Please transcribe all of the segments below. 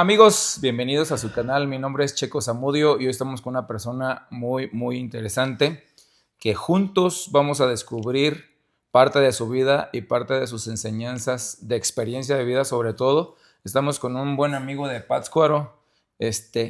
Amigos, bienvenidos a su canal. Mi nombre es Checo Zamudio y hoy estamos con una persona muy interesante que juntos vamos a descubrir parte de su vida y parte de sus enseñanzas de experiencia de vida sobre todo. Estamos con un buen amigo de Pátzcuaro.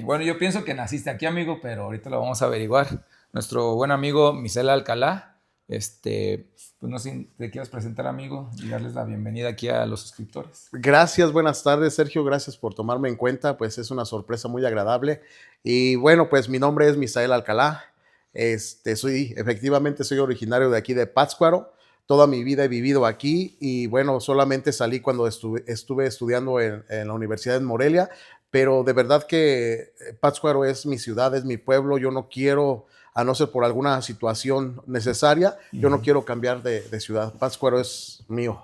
Bueno, yo pienso que naciste aquí, amigo, pero ahorita lo vamos a averiguar. Nuestro buen amigo Misael Alcalá. Pues no sé si te quieres presentar, amigo, y darles la bienvenida aquí a los suscriptores. Gracias, buenas tardes, Sergio. Gracias por tomarme en cuenta. Pues es una sorpresa muy agradable. Y bueno, pues mi nombre es Misael Alcalá. Efectivamente soy originario de aquí de Pátzcuaro. Toda mi vida he vivido aquí y bueno, solamente salí cuando estuve estudiando en la Universidad de Morelia, pero de verdad que Pátzcuaro es mi ciudad, es mi pueblo. Yo no quiero, a no ser por alguna situación necesaria, yo no quiero cambiar de ciudad. Pátzcuaro es mío,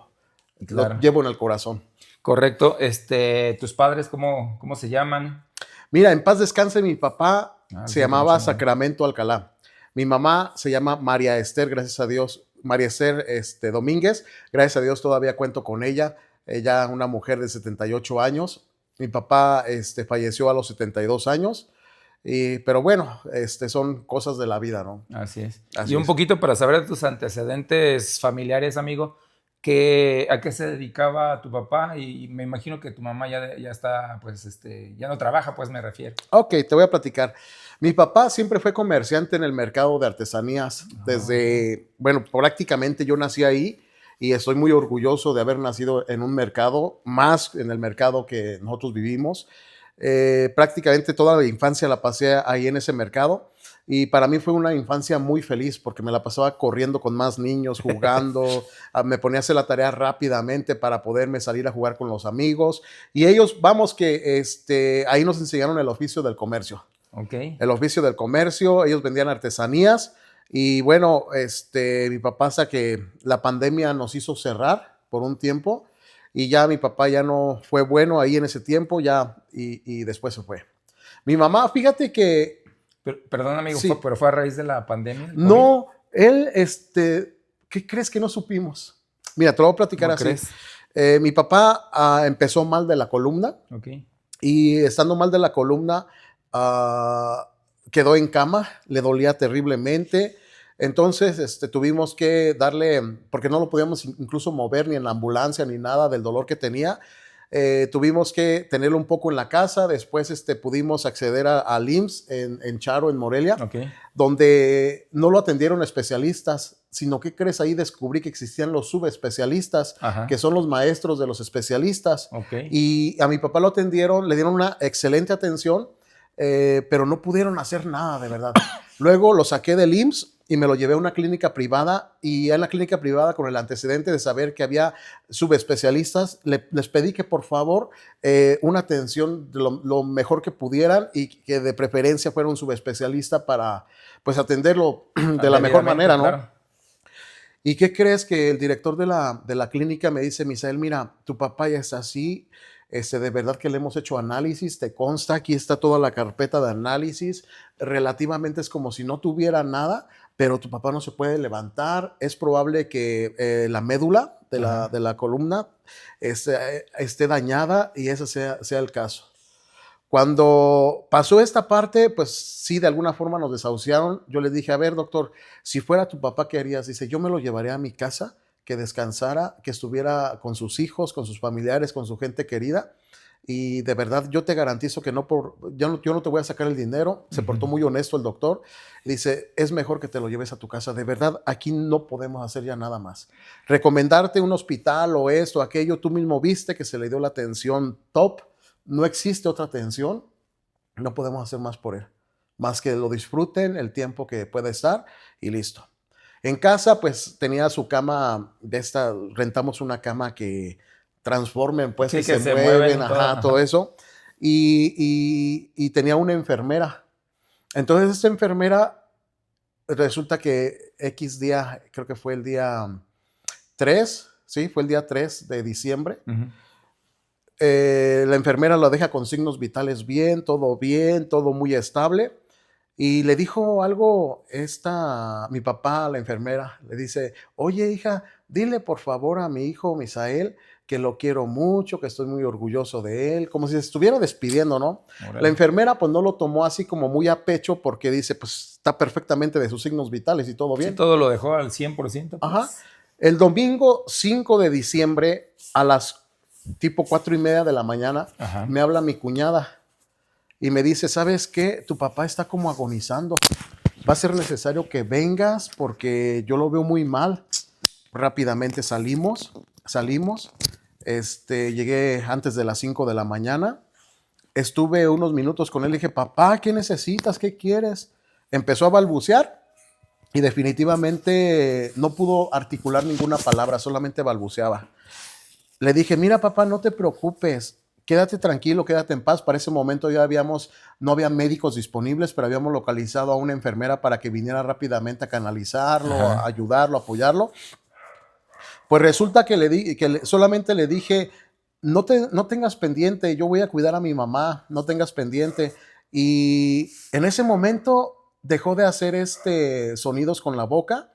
lo Claro. llevo en el corazón. Correcto. ¿Tus padres cómo se llaman? Mira, en paz descanse, mi papá se Siente mucho llamaba amor. Sacramento Alcalá. Mi mamá se llama María Esther, gracias a Dios. María Esther Domínguez, gracias a Dios todavía cuento con ella. Ella, una mujer de 78 años. Mi papá falleció a los 72 años. Pero bueno, son cosas de la vida, ¿no? Así es. Y Así un es. poquito para saber de tus antecedentes familiares, amigo, ¿a qué se dedicaba tu papá? Y me imagino que tu mamá ya está, pues, ya no trabaja, pues me refiero. Ok, te voy a platicar. Mi papá siempre fue comerciante en el mercado de artesanías. Ok. Bueno, prácticamente yo nací ahí y estoy muy orgulloso de haber nacido en un mercado, más en el mercado que nosotros vivimos. Prácticamente toda la infancia la pasé ahí en ese mercado y para mí fue una infancia muy feliz porque me la pasaba corriendo con más niños, jugando, me ponía a hacer la tarea rápidamente para poderme salir a jugar con los amigos y ellos, vamos que ahí nos enseñaron el oficio del comercio. Ok. El oficio del comercio, ellos vendían artesanías y bueno, mi papá hasta que la pandemia nos hizo cerrar por un tiempo y ya mi papá ya no fue bueno ahí en ese tiempo ya y después se fue. Mi mamá, fíjate que Perdón, amigo, sí, pero fue a raíz de la pandemia, el COVID. no, él, ¿qué crees que no supimos? Mira, te lo voy a platicar ¿Cómo así. crees? Mi papá empezó mal de la columna Ok. y estando mal de la columna, ah, quedó en cama, le dolía terriblemente. Entonces tuvimos que darle, porque no lo podíamos incluso mover ni en la ambulancia ni nada del dolor que tenía. Tuvimos que tenerlo un poco en la casa. Después pudimos acceder al IMSS en Charo, en Morelia, Ok. donde no lo atendieron especialistas, sino que crees, ahí descubrí que existían los subespecialistas, que Ajá. son los maestros de los especialistas. Ok. Y a mi papá lo atendieron, le dieron una excelente atención, pero no pudieron hacer nada de verdad. Luego lo saqué del IMSS y me lo llevé a una clínica privada y en la clínica privada, con el antecedente de saber que había subespecialistas, les pedí que por favor una atención de lo mejor que pudieran y que de preferencia fuera un subespecialista para pues atenderlo de la mejor Debidamente, manera, ¿no? claro. ¿Y qué crees? Que el director de la clínica me dice: Misael, mira, tu papá ya está así, de verdad que le hemos hecho análisis, te consta, aquí está toda la carpeta de análisis, relativamente es como si no tuviera nada, pero tu papá no se puede levantar, es probable que la médula de la, Ajá. de la columna esté dañada y ese sea el caso. Cuando pasó esta parte, pues sí, de alguna forma nos desahuciaron. Yo le dije: a ver, doctor, si fuera tu papá, ¿qué harías? Dice: yo me lo llevaría a mi casa, que descansara, que estuviera con sus hijos, con sus familiares, con su gente querida. Y de verdad, yo te garantizo que yo no te voy a sacar el dinero. Se Ujú. portó muy honesto el doctor. Dice: es mejor que te lo lleves a tu casa. De verdad, aquí no podemos hacer ya nada más. Recomendarte un hospital o esto, aquello, tú mismo viste que se le dio la atención top, no existe otra atención, no podemos hacer más por él, más que lo disfruten el tiempo que pueda estar y listo. En casa, pues tenía su cama de esta, rentamos una cama que transformen, pues que Sí, que se se mueven mueven, y todo. ajá, todo Ajá. eso. Y tenía una enfermera. Entonces, esta enfermera resulta que X día, creo que fue el día 3, sí, fue el día 3 de diciembre. Ujú. La enfermera lo deja con signos vitales bien, todo muy estable. Y le dijo algo mi papá, la enfermera, le dice: oye, hija, dile por favor a mi hijo Misael que lo quiero mucho, que estoy muy orgulloso de él, como si se estuviera despidiendo, ¿no? Órale. La enfermera pues no lo tomó así como muy a pecho porque dice, pues está perfectamente de sus signos vitales y todo Sí, bien. todo lo dejó al 100%, pues. Ajá. El domingo 5 de diciembre a las tipo 4:30 de la mañana Ajá. me habla mi cuñada y me dice, ¿sabes qué? Tu papá está como agonizando. Va a ser necesario que vengas porque yo lo veo muy mal. Rápidamente salimos. Llegué antes de las 5 de la mañana. Estuve unos minutos con él y dije, papá, ¿qué necesitas? ¿Qué quieres? Empezó a balbucear y definitivamente no pudo articular ninguna palabra, solamente balbuceaba. Le dije, mira papá, no te preocupes, quédate tranquilo, quédate en paz. Para ese momento ya no había médicos disponibles, pero habíamos localizado a una enfermera para que viniera rápidamente a canalizarlo, Ajá. a ayudarlo, a apoyarlo. Pues resulta que solamente le dije, no tengas pendiente, yo voy a cuidar a mi mamá, no tengas pendiente. Y en ese momento dejó de hacer sonidos con la boca,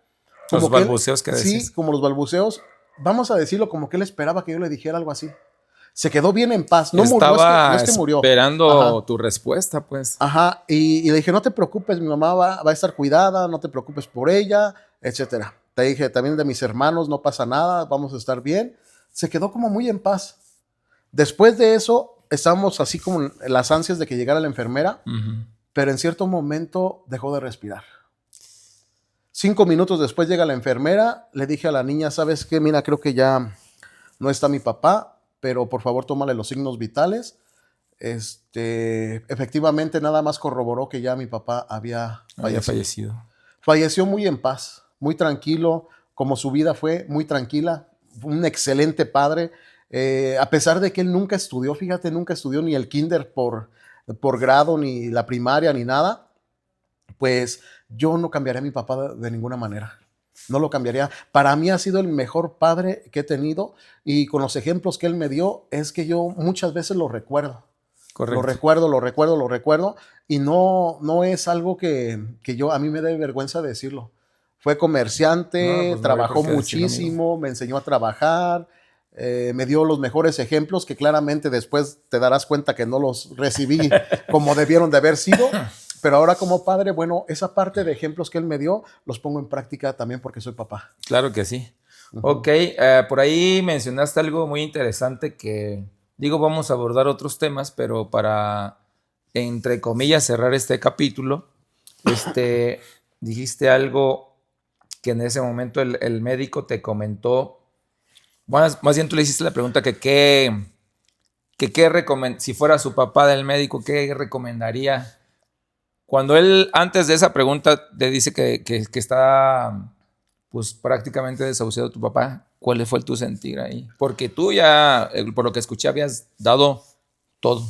Los como que él, balbuceos que sí, decías. como los balbuceos, vamos a decirlo, como que él esperaba que yo le dijera algo así. Se quedó bien en paz, no Estaba es que murió. esperando Ajá. tu respuesta, pues. Ajá, y le dije, no te preocupes, mi mamá va a estar cuidada, no te preocupes por ella, etcétera. Te dije, también de mis hermanos, no pasa nada, vamos a estar bien. Se quedó como muy en paz. Después de eso, estábamos así como en las ansias de que llegara la enfermera, Ujú. pero en cierto momento dejó de respirar. 5 minutos después llega la enfermera, le dije a la niña, ¿sabes qué? Mira, creo que ya no está mi papá, pero por favor tómale los signos vitales. Efectivamente nada más corroboró que ya mi papá había Había fallecido. fallecido. Falleció muy en paz, muy tranquilo, como su vida fue muy tranquila, un excelente padre, a pesar de que él nunca estudió, fíjate, nunca estudió ni el kinder por grado, ni la primaria, ni nada, pues yo no cambiaría a mi papá de ninguna manera. No lo cambiaría. Para mí ha sido el mejor padre que he tenido y con los ejemplos que él me dio es que yo muchas veces lo recuerdo. Correcto. Lo recuerdo y no es algo que a mí me dé vergüenza decirlo. Fue No, comerciante, pues no había por trabajó qué decirlo, amigo. muchísimo, me enseñó a trabajar, me dio los mejores ejemplos que claramente después te darás cuenta que no los recibí como debieron de haber sido, pero ahora como padre, bueno, esa parte de ejemplos que él me dio los pongo en práctica también porque soy papá. Claro que sí. Ok, por ahí mencionaste algo muy interesante que, digo, vamos a abordar otros temas, pero para, entre comillas, cerrar este capítulo, dijiste algo que en ese momento el médico te comentó, bueno, más bien tú le hiciste la pregunta si fuera su papá del médico, ¿qué recomendaría? Cuando él, antes de esa pregunta, te dice que está pues prácticamente desahuciado tu papá, ¿cuál fue tu sentir ahí? Porque tú ya, por lo que escuché, habías dado todo.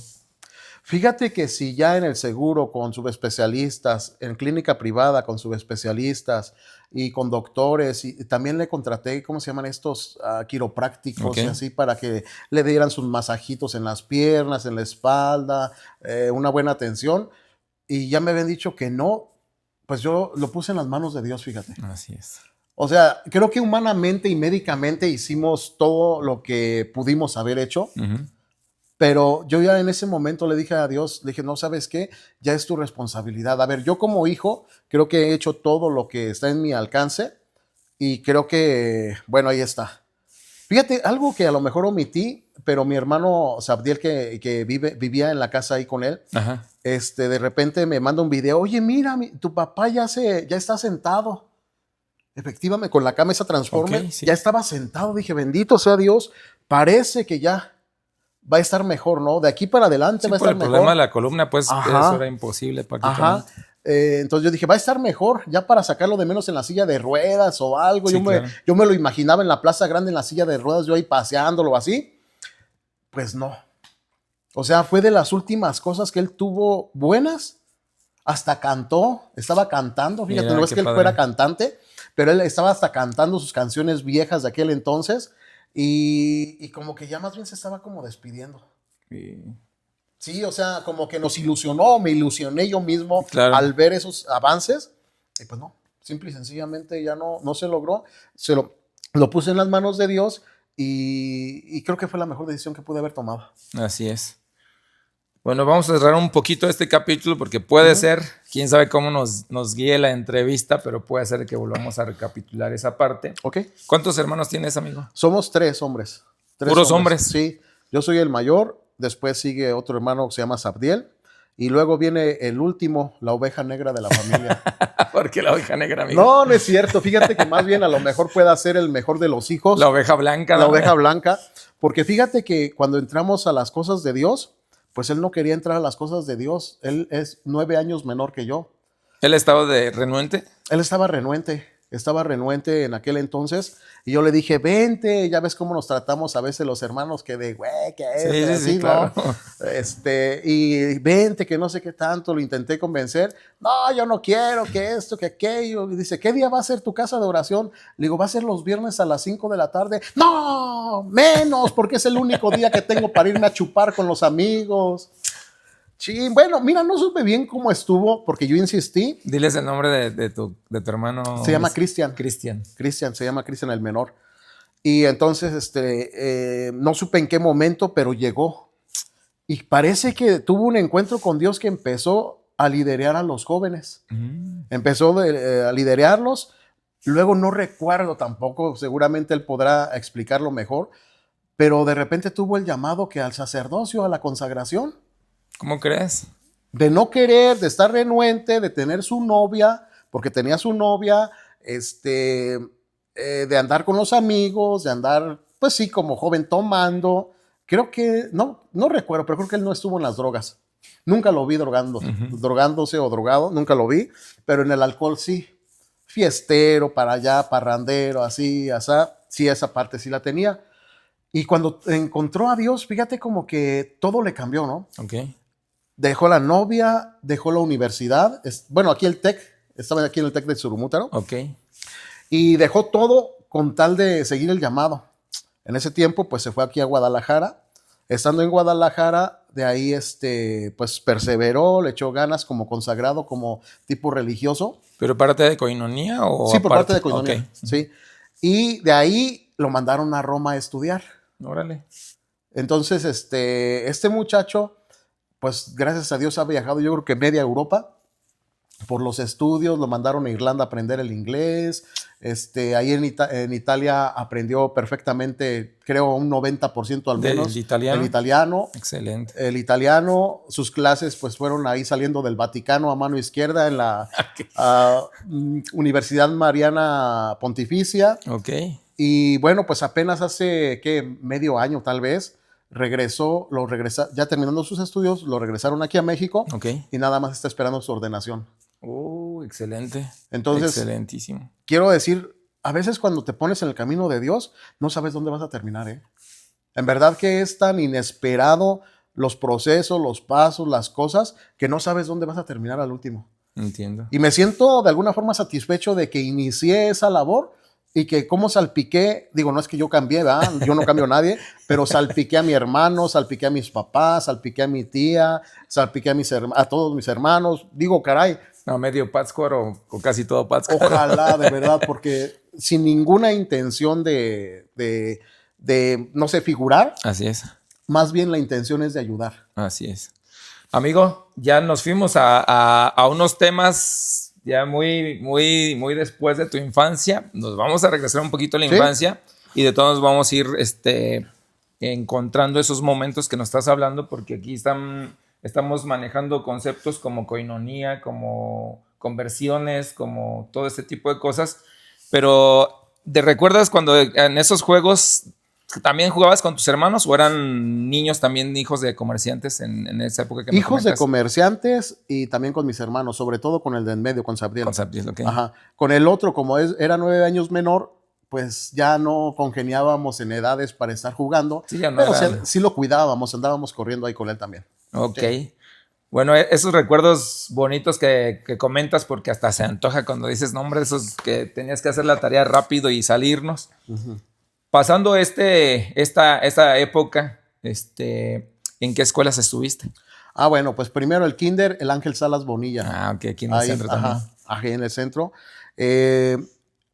Fíjate que si ya en el seguro con subespecialistas, en clínica privada con subespecialistas y con doctores, y también le contraté, ¿cómo se llaman estos? Quiroprácticos y Ok. así para que le dieran sus masajitos en las piernas, en la espalda, una buena atención. Y ya me habían dicho que no, pues yo lo puse en las manos de Dios, fíjate. Así es. O sea, creo que humanamente y médicamente hicimos todo lo que pudimos haber hecho. Ujú. Pero yo ya en ese momento le dije a Dios, le dije, no, ¿sabes qué? Ya es tu responsabilidad. A ver, yo como hijo creo que he hecho todo lo que está en mi alcance y creo que, bueno, ahí está. Fíjate, algo que a lo mejor omití, pero mi hermano Sabdiel, que vivía en la casa ahí con él, Ajá. de repente me manda un video, oye, mira, tu papá ya está sentado. Efectivamente, con la cama esa Ok, Transformer, sí. ya estaba sentado. Dije, bendito sea Dios, parece que ya va a estar mejor, ¿no? De aquí para adelante Sí, va a por estar el problema de mejor. la columna, pues eso era Ajá, imposible ajá. prácticamente. Entonces yo dije, va a estar mejor, ya para sacarlo de menos en la silla de ruedas o algo. Sí, claro. Yo me lo imaginaba en la Plaza Grande en la silla de ruedas, yo ahí paseándolo así. Pues no. O sea, fue de las últimas cosas que él tuvo buenas. Hasta cantó, estaba cantando. Fíjate, no Mira, es qué que él fuera padre. cantante, pero él estaba hasta cantando sus canciones viejas de aquel entonces. Y como que ya más bien se estaba como despidiendo. Y- Sí, o sea, como que nos ilusionó, me ilusioné yo mismo claro. al ver esos avances. Y pues no, simple y sencillamente ya no se logró. Lo puse en las manos de Dios y creo que fue la mejor decisión que pude haber tomado. Así es. Bueno, vamos a cerrar un poquito este capítulo porque puede ser, quién sabe cómo nos guíe la entrevista, pero puede ser que volvamos a recapitular esa parte. Ok. ¿Cuántos hermanos tienes, amigo? Somos 3 hombres. ¿Puros hombres? Sí, yo soy el mayor, después sigue otro hermano que se llama Sabdiel, y luego viene el último, la oveja negra de la familia. ¿Por qué la oveja negra, amigo? No, no es cierto. Fíjate que más bien a lo mejor pueda ser el mejor de los hijos. La oveja blanca. La oveja blanca. Porque fíjate que cuando entramos a las cosas de Dios, pues él no quería entrar a las cosas de Dios. Él es 9 años menor que yo. ¿Él estaba de renuente? Él estaba renuente en aquel entonces. Y yo le dije, vente, ya ves cómo nos tratamos a veces los hermanos, que de, güey, que es, Sí, así, sí, claro. ¿no? Y vente, que no sé qué tanto, lo intenté convencer. No, yo no quiero, que esto, que aquello. Y dice, ¿qué día va a ser tu casa de oración? Le digo, va a ser los viernes a las 5 de la tarde. No, menos, porque es el único día que tengo para irme a chupar con los amigos. Sí, bueno, mira, no supe bien cómo estuvo, porque yo insistí. Diles el nombre de tu hermano. Se llama Cristian. Cristian. Se llama Cristian el menor. Y entonces, no supe en qué momento, pero llegó. Y parece que tuvo un encuentro con Dios que empezó a liderear a los jóvenes. Empezó a liderearlos. Luego no recuerdo tampoco, seguramente él podrá explicarlo mejor, pero de repente tuvo el llamado que al sacerdocio, a la consagración. ¿Cómo crees? De no querer, de estar renuente, de tener su novia, porque tenía su novia, de andar con los amigos, de andar, pues sí, como joven tomando. Creo que, no recuerdo, pero creo que él no estuvo en las drogas. Nunca lo vi drogándose o drogado, nunca lo vi, pero en el alcohol sí. Fiestero, para allá, parrandero, así, asá. Sí, esa parte sí la tenía. Y cuando encontró a Dios, fíjate como que todo le cambió, ¿no? Ok. Dejó la novia, dejó la universidad. Bueno, aquí el TEC, estaba aquí en el TEC de Surumútaro. Ok. Y dejó todo con tal de seguir el llamado. En ese tiempo, pues se fue aquí a Guadalajara. Estando en Guadalajara, de ahí, pues perseveró, le echó ganas como consagrado, como tipo religioso. ¿Pero parte de coinonía o Sí, por parte de coinonía, okay. Sí. Y de ahí lo mandaron a Roma a estudiar. Órale. Entonces, este muchacho, pues gracias a Dios ha viajado, yo creo que media Europa por los estudios. Lo mandaron a Irlanda a aprender el inglés. Ahí en Italia aprendió perfectamente, creo un 90% al menos. ¿El italiano? El italiano. Excelente. El italiano, sus clases pues fueron ahí saliendo del Vaticano a mano izquierda en la Universidad Mariana Pontificia. Ok. Y bueno, pues apenas hace, ¿qué? Medio año tal vez, ya terminando sus estudios, lo regresaron aquí a México. Okay. Y nada más está esperando su ordenación. Excelente. Entonces, excelentísimo. Quiero decir, a veces cuando te pones en el camino de Dios, no sabes dónde vas a terminar, ¿eh? En verdad que es tan inesperado los procesos, los pasos, las cosas, que no sabes dónde vas a terminar al último. Entiendo. Y me siento de alguna forma satisfecho de que inicié esa labor y que como salpiqué, digo, no es que yo cambié, ¿verdad? Yo no cambio a nadie, pero salpiqué a mi hermano, salpiqué a mis papás, salpiqué a mi tía, salpiqué a todos mis hermanos. Digo, caray. No, medio Pátzcuaro o casi todo Pátzcuaro. Ojalá, de verdad, porque sin ninguna intención de no sé, figurar. Así es. Más bien la intención es de ayudar. Así es. Amigo, ya nos fuimos a unos temas ya muy después de tu infancia. Nos vamos a regresar un poquito a la infancia y de todos vamos a ir encontrando esos momentos que nos estás hablando, porque aquí estamos manejando conceptos como coinonía, como conversiones, como todo este tipo de cosas. Pero ¿te recuerdas cuando en esos juegos también jugabas con tus hermanos o eran niños también, hijos de comerciantes en esa época que me Hijos comentas? de comerciantes y también con mis hermanos, sobre todo con el de en medio, con Sabdiel. Con Sabdiel, ok. Ajá. Con el otro, como era 9 años menor, pues ya no congeniábamos en edades para estar jugando. Sí, ya no pero era... sí lo cuidábamos, andábamos corriendo ahí con él también. Ok. Sí. Bueno, esos recuerdos bonitos que comentas, porque hasta se antoja cuando dices, no, hombre, esos que tenías que hacer la tarea rápido y salirnos. Uh-huh. Pasando esta época, ¿en qué escuelas estuviste? Bueno, pues primero el kinder, el Ángel Salas Bonilla. Ok, aquí en el centro también. Ajá, en el centro.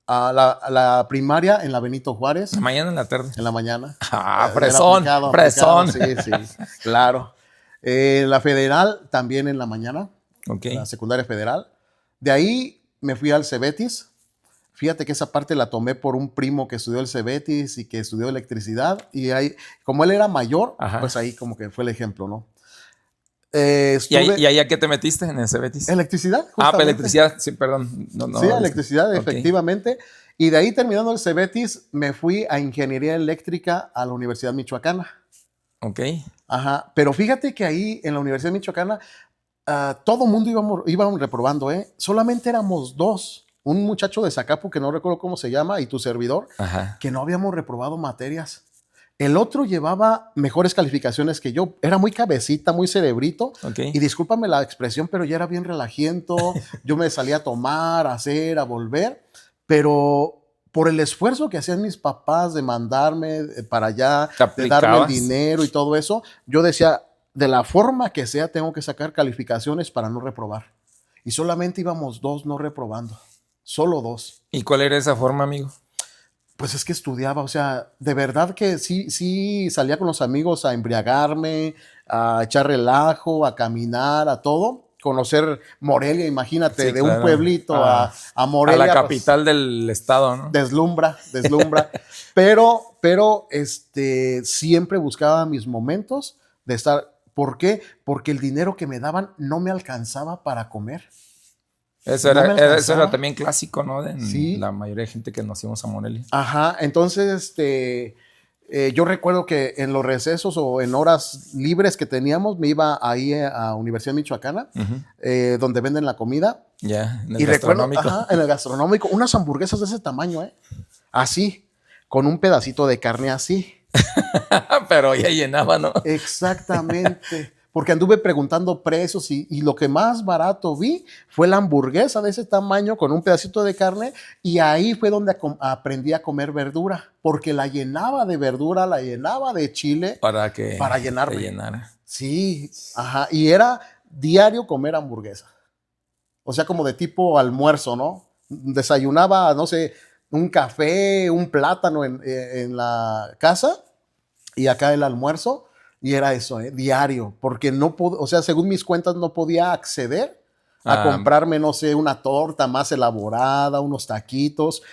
La primaria en la Benito Juárez, ¿La mañana o en la tarde? en la mañana. Ah, Era fresón, fresón. sí, sí, claro. La federal también en la mañana, Ok. la secundaria federal. De ahí me fui al Cebetis. Fíjate que esa parte la tomé por un primo que estudió el Cebetis y que estudió electricidad. Y ahí, como él era mayor, Ajá. pues ahí como que fue el ejemplo, ¿no? ¿Y ahí a qué te metiste en el Cebetis? Electricidad, Ah, justamente. electricidad, sí, perdón. Sí, electricidad, Ok. efectivamente. Y de ahí, terminando el Cebetis, me fui a Ingeniería Eléctrica a la Universidad Michoacana. Ok. Ajá, pero fíjate que ahí en la Universidad Michoacana todo el mundo íbamos reprobando, ¿eh? Solamente éramos dos. Un muchacho de Zacapu, que no recuerdo cómo se llama, y tu servidor, Ajá. que no habíamos reprobado materias. El otro llevaba mejores calificaciones que yo. Era muy cabecita, muy cerebrito. Ok. Y discúlpame la expresión, pero ya era bien relajiento. Yo me salía a tomar, a hacer, a volver. Pero por el esfuerzo que hacían mis papás de mandarme para allá, ¿Te de darme el aplicabas? dinero y todo eso, yo decía, de la forma que sea, tengo que sacar calificaciones para no reprobar. Y solamente íbamos dos no reprobando. Solo dos. ¿Y cuál era esa forma, amigo? Pues es que estudiaba, o sea, de verdad que sí salía con los amigos a embriagarme, a echar relajo, a caminar, a todo. Conocer Morelia, imagínate, Sí, de un claro. pueblito a A Morelia. la pues, capital del estado, ¿no? deslumbra. pero siempre buscaba mis momentos de estar. ¿Por qué? Porque el dinero que me daban no me alcanzaba para comer. Eso No me era alcanzaba. también clásico, ¿no? De Sí. la mayoría de gente que nos íbamos a Morelia. Ajá, entonces yo recuerdo que en los recesos o en horas libres que teníamos, me iba ahí a Universidad Michoacana, donde venden la comida. Ya, en el Y gastronómico. recuerdo, en el gastronómico, unas hamburguesas de ese tamaño, así, con un pedacito de carne así. Pero ya llenaba, ¿no? Exactamente. Porque anduve preguntando precios y lo que más barato vi fue la hamburguesa de ese tamaño con un pedacito de carne, y ahí fue donde aprendí a comer verdura, porque la llenaba de verdura, la llenaba de chile Para que para llenarme. te llenara. Sí, ajá, y era diario comer hamburguesa. O sea, como de tipo almuerzo, ¿no? Desayunaba, no sé, un café, un plátano en la casa, y acá el almuerzo. Y era eso, diario, porque o sea, según mis cuentas no podía acceder a comprarme, no sé, una torta más elaborada, unos taquitos.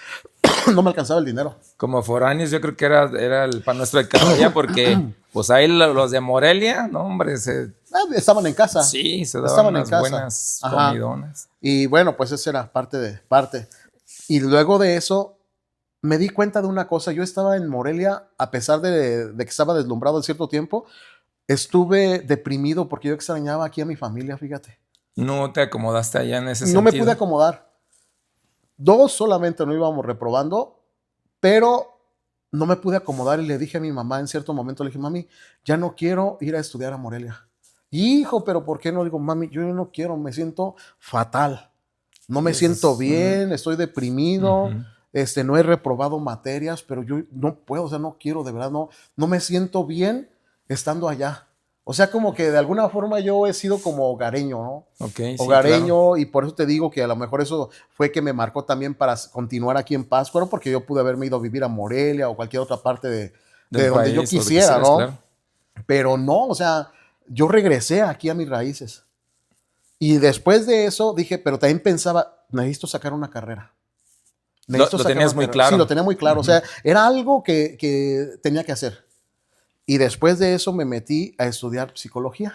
No me alcanzaba el dinero. Como foráneos, yo creo que era el pan nuestro de cada día, porque pues ahí los de Morelia, no, hombre, Estaban en casa. sí, se daban Estaban en unas casa. buenas Ajá. comidonas. Y bueno, pues eso era parte. Y luego de eso, me di cuenta de una cosa. Yo estaba en Morelia, a pesar de que estaba deslumbrado en cierto tiempo, estuve deprimido porque yo extrañaba aquí a mi familia, fíjate. ¿No te acomodaste allá en ese No sentido? me pude acomodar. Dos solamente no íbamos reprobando, pero no me pude acomodar y le dije a mi mamá en cierto momento, le dije, mami, ya no quiero ir a estudiar a Morelia. Hijo, pero ¿por qué no? Digo, mami, yo no quiero, me siento fatal. No me siento bien, estoy deprimido, no he reprobado materias, pero yo no puedo, o sea, no quiero, de verdad, no me siento bien estando allá. O sea, como que de alguna forma yo he sido como hogareño, ¿no? Okay, Hogareño, sí, claro. y por eso te digo que a lo mejor eso fue que me marcó también para continuar aquí en Pátzcuaro, porque yo pude haberme ido a vivir a Morelia o cualquier otra parte de donde país, yo quisiera, ¿no? Claro. Pero no, o sea, yo regresé aquí a mis raíces. Y después de eso dije, pero también pensaba, necesito sacar una carrera. Lo tenías muy claro. Sí, lo tenía muy claro. O sea, era algo que tenía que hacer. Y después de eso me metí a estudiar psicología.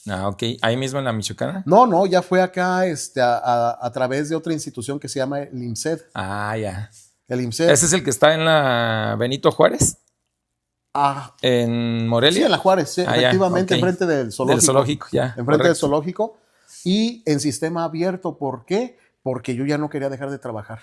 Ah, ok. ¿Ahí mismo en la Michoacana? No, ya fue acá a través de otra institución que se llama el IMSED. Ah, ya. El IMSED. ¿Ese es el que está en la Benito Juárez? ¿En Morelia? Sí, en la Juárez, sí, efectivamente, okay. Enfrente del zoológico. Del zoológico, ya. Enfrente correcto. del zoológico. Y en sistema abierto. ¿Por qué? Porque yo ya no quería dejar de trabajar.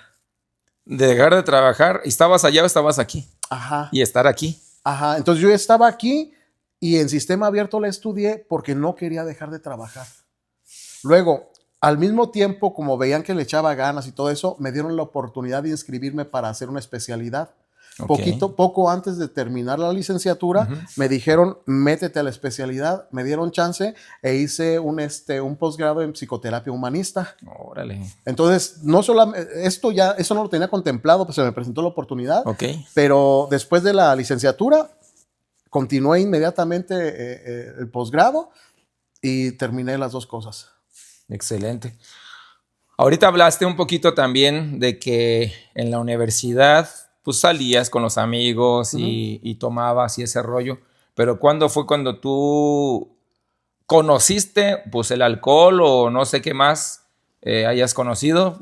De dejar de trabajar. ¿Estabas allá o estabas aquí? Ajá. Y estar aquí. Ajá. Entonces yo estaba aquí y en sistema abierto la estudié porque no quería dejar de trabajar. Luego, al mismo tiempo, como veían que le echaba ganas y todo eso, me dieron la oportunidad de inscribirme para hacer una especialidad. Ok. Poco antes de terminar la licenciatura, me dijeron, métete a la especialidad, me dieron chance e hice un posgrado en psicoterapia humanista. Órale. Entonces, no solamente, eso no lo tenía contemplado, pues se me presentó la oportunidad, Ok. pero después de la licenciatura, continué inmediatamente el posgrado y terminé las dos cosas. Excelente. Ahorita hablaste un poquito también de que en la universidad pues salías con los amigos y tomabas y ese rollo, pero ¿cuándo fue cuando tú conociste pues el alcohol o no sé qué más hayas conocido?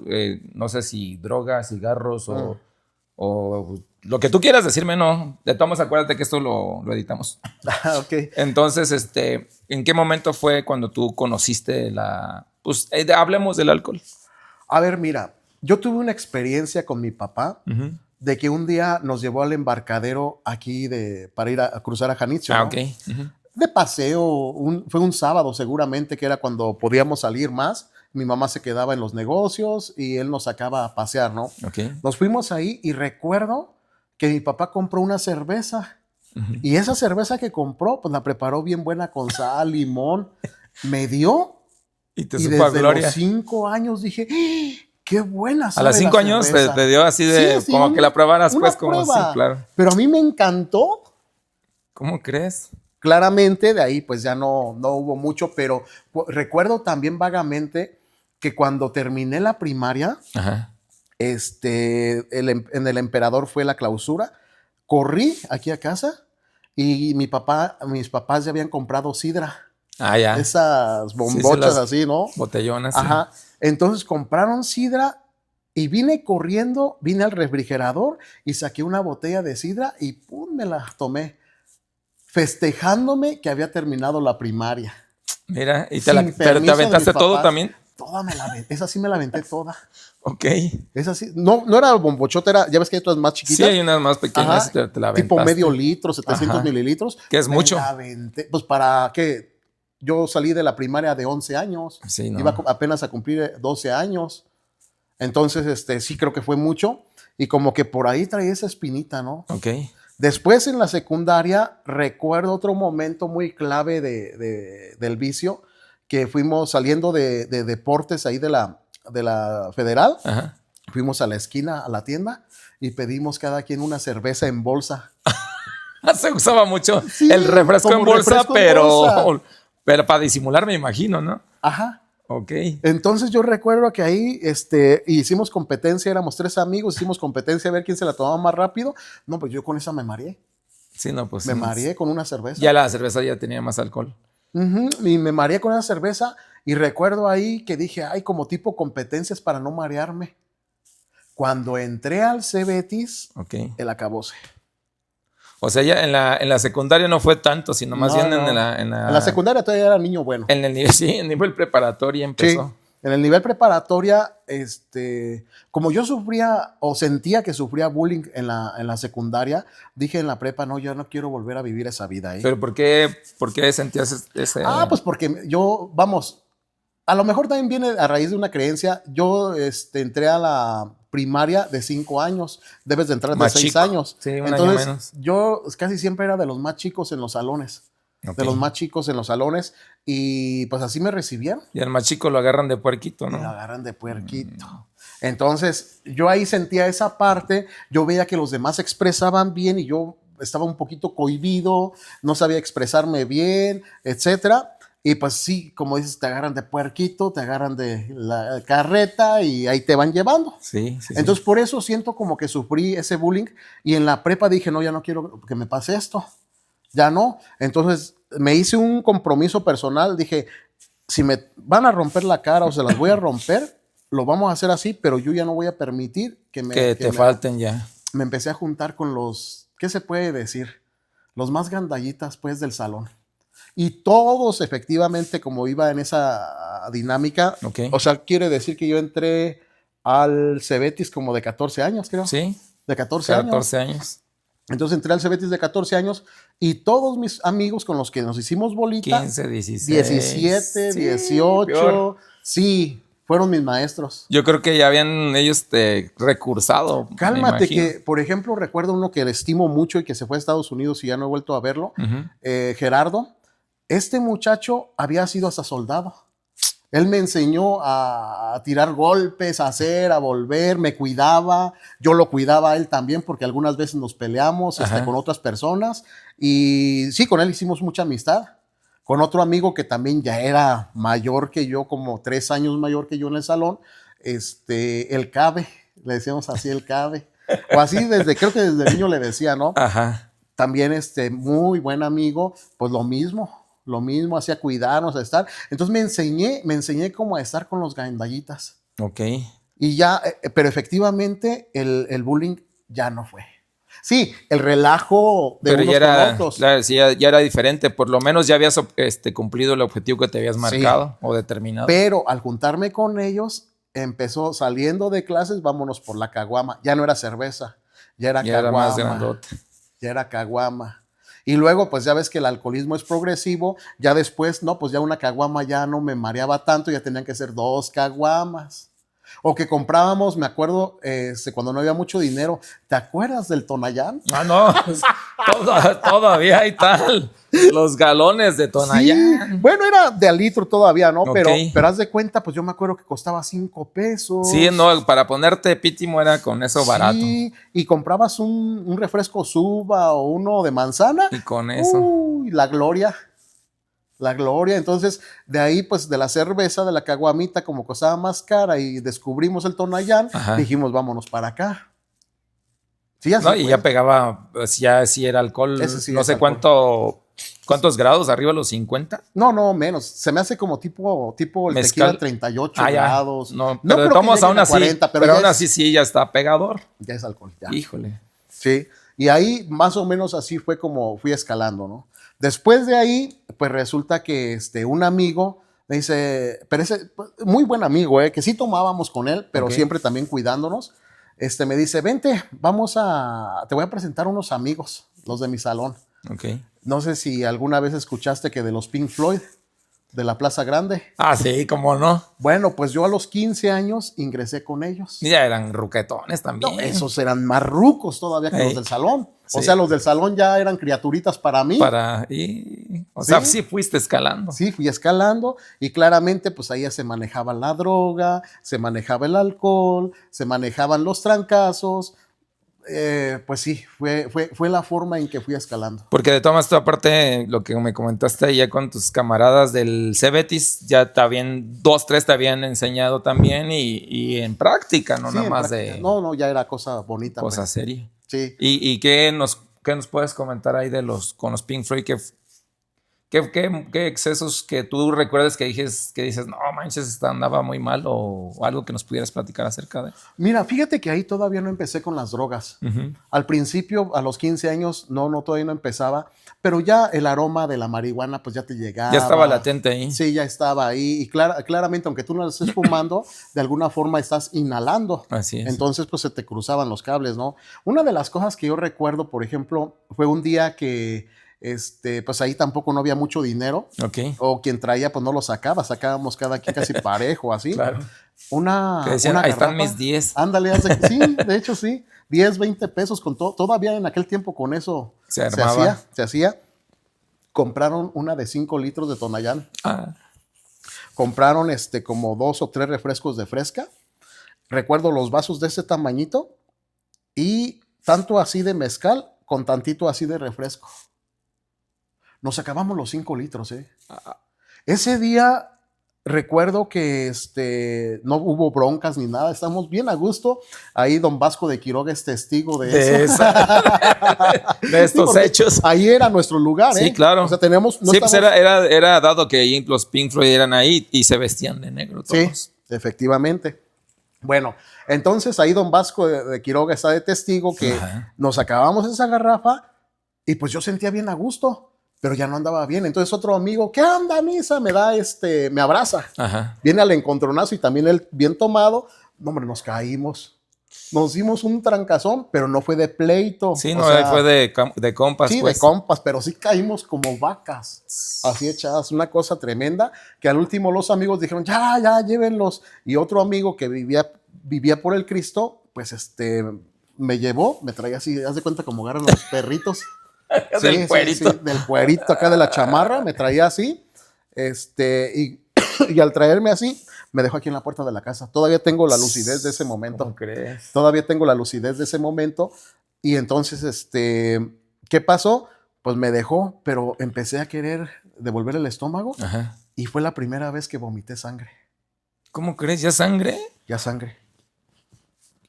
No sé si drogas, cigarros o lo que tú quieras decirme, no. De todos modos, acuérdate que esto lo editamos. Ok. Entonces, ¿en qué momento fue cuando tú conociste pues hablemos del alcohol? A ver, mira, yo tuve una experiencia con mi papá de que un día nos llevó al embarcadero aquí para ir a cruzar a Janitzio, ¿no? Ok. De paseo, fue un sábado seguramente, que era cuando podíamos salir más. Mi mamá se quedaba en los negocios y él nos sacaba a pasear, ¿no? Ok. Nos fuimos ahí y recuerdo que mi papá compró una cerveza. Y esa cerveza que compró, pues la preparó bien buena con sal, limón. Me dio. Y te Y supo a desde gloria. los 5 años dije, ¡ah! ¡Qué buena A sabe los 5 la años cerveza! te dio así de, Sí, como que la probaras, una pues, como prueba. sí, claro. Pero a mí me encantó. ¿Cómo crees? Claramente, de ahí pues ya no hubo mucho, pero recuerdo también vagamente que cuando terminé la primaria, Ajá. en el Emperador fue la clausura, corrí aquí a casa y mis papás ya habían comprado sidra. Ah, ya. Esas bombochas así, ¿no? Botellonas. Ajá. Sí. Entonces compraron sidra y vine corriendo, vine al refrigerador y saqué una botella de sidra y ¡pum! Me la tomé, festejándome que había terminado la primaria. Mira, y Sin pero te permiso de aventaste mis todo papás. también. Toda esa sí me la aventé toda. Ok. Esa sí, no era bombochota, ya ves que hay otras más chiquitas. Sí, hay unas más pequeñas, Ajá, te la tipo aventaste. medio litro, 700 Ajá. mililitros. Que es me mucho. La aventé, pues para que yo salí de la primaria de 11 años. Sí, no. Iba apenas a cumplir 12 años. Entonces, sí creo que fue mucho. Y como que por ahí traía esa espinita, ¿no? Ok. Después en la secundaria recuerdo otro momento muy clave del vicio, que fuimos saliendo de deportes ahí de la Federal. Ajá. Fuimos a la esquina, a la tienda, y pedimos cada quien una cerveza en bolsa. Se usaba mucho Sí, el refresco en como bolsa, refresco en bolsa. pero para disimular me imagino, ¿no? Ajá. Ok. Entonces yo recuerdo que ahí hicimos competencia, éramos 3 amigos, hicimos competencia a ver quién se la tomaba más rápido. No, pues yo con esa me mareé. Sí, no, pues Me sí. mareé con una cerveza. Ya la cerveza ya tenía más alcohol. Y me mareé con una cerveza y recuerdo ahí que dije, ay, como tipo competencias para no marearme. Cuando entré al Cebetis, Ok. el acabose. O sea, ya en la secundaria no fue tanto, sino más bien No. en En la secundaria todavía era niño bueno. En el nivel, sí, en nivel preparatoria empezó. Sí, en el nivel preparatoria, como yo sufría o sentía que sufría bullying en la secundaria, dije en la prepa, no, yo no quiero volver a vivir esa vida. Pero ¿por qué sentías ese? Pues porque yo, vamos, a lo mejor también viene a raíz de una creencia. Yo entré a la primaria de 5 años, debes de entrar de 6 años. Sí, un Entonces, año menos. yo casi siempre era de los más chicos en los salones. Okay. De los más chicos en los salones, y pues así me recibieron. Y al más chico lo agarran de puerquito, ¿no? Y lo agarran de puerquito. Entonces, yo ahí sentía esa parte, yo veía que los demás expresaban bien y yo estaba un poquito cohibido, no sabía expresarme bien, etcétera. Y pues sí, como dices, te agarran de puerquito, te agarran de la carreta y ahí te van llevando. Sí. Entonces, por eso siento como que sufrí ese bullying, y en la prepa dije, no, ya no quiero que me pase esto. Ya no. Entonces me hice un compromiso personal. Dije, si me van a romper la cara o se las voy a romper, lo vamos a hacer así, pero yo ya no voy a permitir que te falten ya. Me empecé a juntar con los, ¿qué se puede decir? Los más gandallitas, pues, del salón. Y todos, efectivamente, como iba en esa dinámica, o sea, quiere decir que yo entré al Cebetis como de 14 años, creo. Sí. De 14 años. 14 años. Entonces entré al Cebetis de 14 años y todos mis amigos con los que nos hicimos bolita, 15, 16. 17, Sí, 18, peor. sí, Fueron mis maestros. Yo creo que ya habían ellos recursado. Cálmate, que por ejemplo recuerdo uno que le estimo mucho y que se fue a Estados Unidos y ya no he vuelto a verlo, Gerardo. Este muchacho había sido hasta soldado. Él me enseñó a tirar golpes, a volver, me cuidaba, yo lo cuidaba a él también porque algunas veces nos peleamos con otras personas y sí, con él hicimos mucha amistad. Con otro amigo que también ya era mayor que yo, como 3 años mayor que yo en el salón, el Cabe, le decíamos así el Cabe, o así creo que desde niño le decía, ¿no? Ajá. También muy buen amigo, pues lo mismo, hacía cuidarnos, a estar. Entonces me enseñé cómo a estar con los gandallitas. Ok. Y ya, pero efectivamente el bullying ya no fue. Sí, el relajo de pero unos ya era, con otros. claro, sí, ya era diferente. Por lo menos ya habías cumplido el objetivo que te habías marcado o determinado. Pero al juntarme con ellos, empezó saliendo de clases, vámonos por la caguama. Ya no era cerveza, ya era caguama. Era más grandote. Ya era caguama. Y luego, pues ya ves que el alcoholismo es progresivo. Ya después, no, pues ya una caguama ya no me mareaba tanto, ya tenían que ser 2 caguamas. O que comprábamos, me acuerdo, cuando no había mucho dinero, ¿te acuerdas del Tonayán? Ah, no, todavía hay tal. Los galones de Tonayán. Sí, bueno, era de al litro todavía, ¿no? Okay. Pero haz de cuenta, pues yo me acuerdo que costaba 5 pesos. Sí, no, para ponerte pítimo era con eso barato. Sí, y comprabas un refresco Suba o uno de manzana. Y con eso. Uy, la gloria. La gloria. Entonces, de ahí, pues, de la cerveza, de la caguamita, como costaba más cara y descubrimos el Tonayán, dijimos, vámonos para acá. Sí, así no, y ya pegaba, pues ya sí era alcohol, sí no sé alcohol. ¿Cuántos grados? ¿Arriba de los 50? No, menos. Se me hace como tipo el mezcal. tequila 38 grados. No, pero de todos aún así, 40, pero aún así sí ya está pegador. Ya es alcohol, ya. Híjole. Sí, y ahí más o menos así fue como fui escalando, ¿no? Después de ahí, pues resulta que un amigo me dice, pero ese muy buen amigo, que sí tomábamos con él, pero siempre también cuidándonos. Me dice, vente, te voy a presentar unos amigos, los de mi salón. Okay. No sé si alguna vez escuchaste que de los Pink Floyd, de la Plaza Grande. Ah, sí, cómo no. Bueno, pues yo a los 15 años ingresé con ellos. Y ya eran ruquetones también. No, esos eran más rucos todavía que los del salón. Sí. O sea, los del salón ya eran criaturitas para mí. O sea, sí fuiste escalando. Sí, fui escalando y claramente pues ahí ya se manejaba la droga, se manejaba el alcohol, se manejaban los trancazos. Pues sí, fue la forma en que fui escalando. Porque de todas maneras, aparte, lo que me comentaste ya con tus camaradas del Cebetis, ya te habían, 2, 3 te habían enseñado también y en práctica, no sí, nada más de... No, ya era cosa bonita. Cosa seria. Sí. ¿Y qué nos puedes comentar ahí con los Pink Floyd? ¿Qué excesos que tú recuerdes que dices, no manches, andaba muy mal o algo que nos pudieras platicar acerca de? Mira, fíjate que ahí todavía no empecé con las drogas. Al principio, a los 15 años, todavía no empezaba, pero ya el aroma de la marihuana pues ya te llegaba. Ya estaba latente ahí. Sí, ya estaba ahí y claramente, aunque tú no lo estés fumando, de alguna forma estás inhalando. Así es. Entonces pues se te cruzaban los cables, ¿no? Una de las cosas que yo recuerdo, por ejemplo, fue un día que pues ahí tampoco no había mucho dinero. Okay. O quien traía, pues no lo sacábamos cada quien casi parejo, así. Claro. Una decían, ahí están mis 10. Ándale, sí, de hecho sí. 10, 20 pesos con todo. Todavía en aquel tiempo con eso se armaba. Se hacía. Compraron una de 5 litros de Tonayán. Compraron como 2 o 3 refrescos de fresca. Recuerdo los vasos de ese tamañito y tanto así de mezcal con tantito así de refresco. Nos acabamos los 5 litros, Ese día recuerdo que no hubo broncas ni nada, estamos bien a gusto. Ahí don Vasco de Quiroga es testigo de eso. De estos hechos. Ahí era nuestro lugar, Sí, claro. O sea, tenemos... sí, pues era dado que ahí los Pink Floyd eran ahí y se vestían de negro todos. Sí, efectivamente. Bueno, entonces ahí don Vasco de Quiroga está de testigo que nos acabamos esa garrafa y pues yo sentía bien a gusto. Pero ya no andaba bien. Entonces otro amigo, ¿qué anda, Misa? Me da, me abraza. Viene al encontronazo y también él bien tomado. No, hombre, nos caímos. Nos dimos un trancazón, pero no fue de pleito. Sí, O no, sea, fue de compas, sí, pues. de compas, pero sí caímos como vacas, así echadas, una cosa tremenda, que al último los amigos dijeron, ya, llévenlos. Y otro amigo que vivía por el Cristo, pues me llevó, me traía así, haz de cuenta como agarran los perritos. Del Sí, sí, sí, puerito. del cuerito acá de la chamarra, me traía así, y, y al traerme así, me dejó aquí en la puerta de la casa. Todavía tengo la lucidez de ese momento. ¿Cómo crees? Todavía tengo la lucidez de ese momento. Y entonces, ¿qué pasó? Pues me dejó, pero empecé a querer devolver el estómago Ajá. y fue la primera vez que vomité sangre. ¿Cómo crees? ¿Ya sangre? Ya sangre.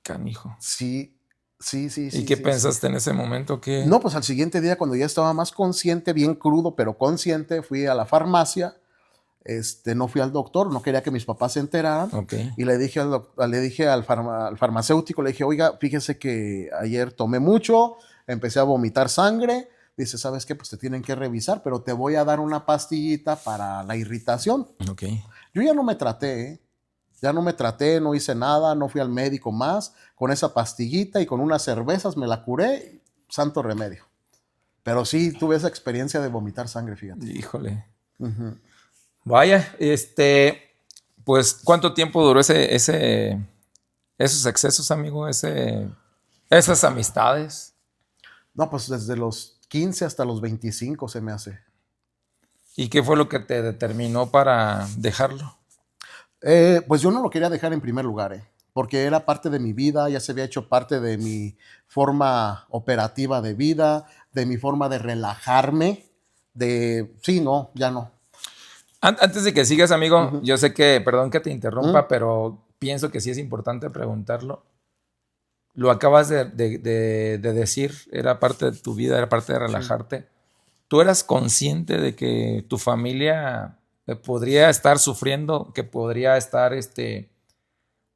Canijo. Sí, sí, sí, ¿Y sí, qué sí, sí. pensaste en ese momento? ¿Qué? No, pues al siguiente día, cuando ya estaba más consciente, bien crudo, pero consciente, fui a la farmacia. No fui al doctor, no quería que mis papás se enteraran. Ok. Y le dije al farmacéutico, le dije, oiga, fíjese que ayer tomé mucho, empecé a vomitar sangre. Dice, ¿sabes qué? Pues te tienen que revisar, pero te voy a dar una pastillita para la irritación. Ok. Yo ya no me traté, ¿eh? Ya no me traté, no hice nada, no fui al médico más. Con esa pastillita y con unas cervezas me la curé, santo remedio. Pero sí tuve esa experiencia de vomitar sangre, fíjate. Híjole. Ujú. Vaya, pues, ¿cuánto tiempo duró esos excesos, amigo? Esas amistades. No, pues desde los 15 hasta los 25 se me hace. ¿Y qué fue lo que te determinó para dejarlo? Pues yo no lo quería dejar en primer lugar, porque era parte de mi vida, ya se había hecho parte de mi forma operativa de vida, de mi forma de relajarme, sí, no, ya no. Antes de que sigas, amigo, Ujú. yo sé que, perdón que te ¿Mm? interrumpa, pero pienso que sí es importante preguntarlo. Lo acabas de decir, era parte de tu vida, era parte de Sí. relajarte. ¿Tú eras consciente de que tu familia podría estar sufriendo, que podría estar,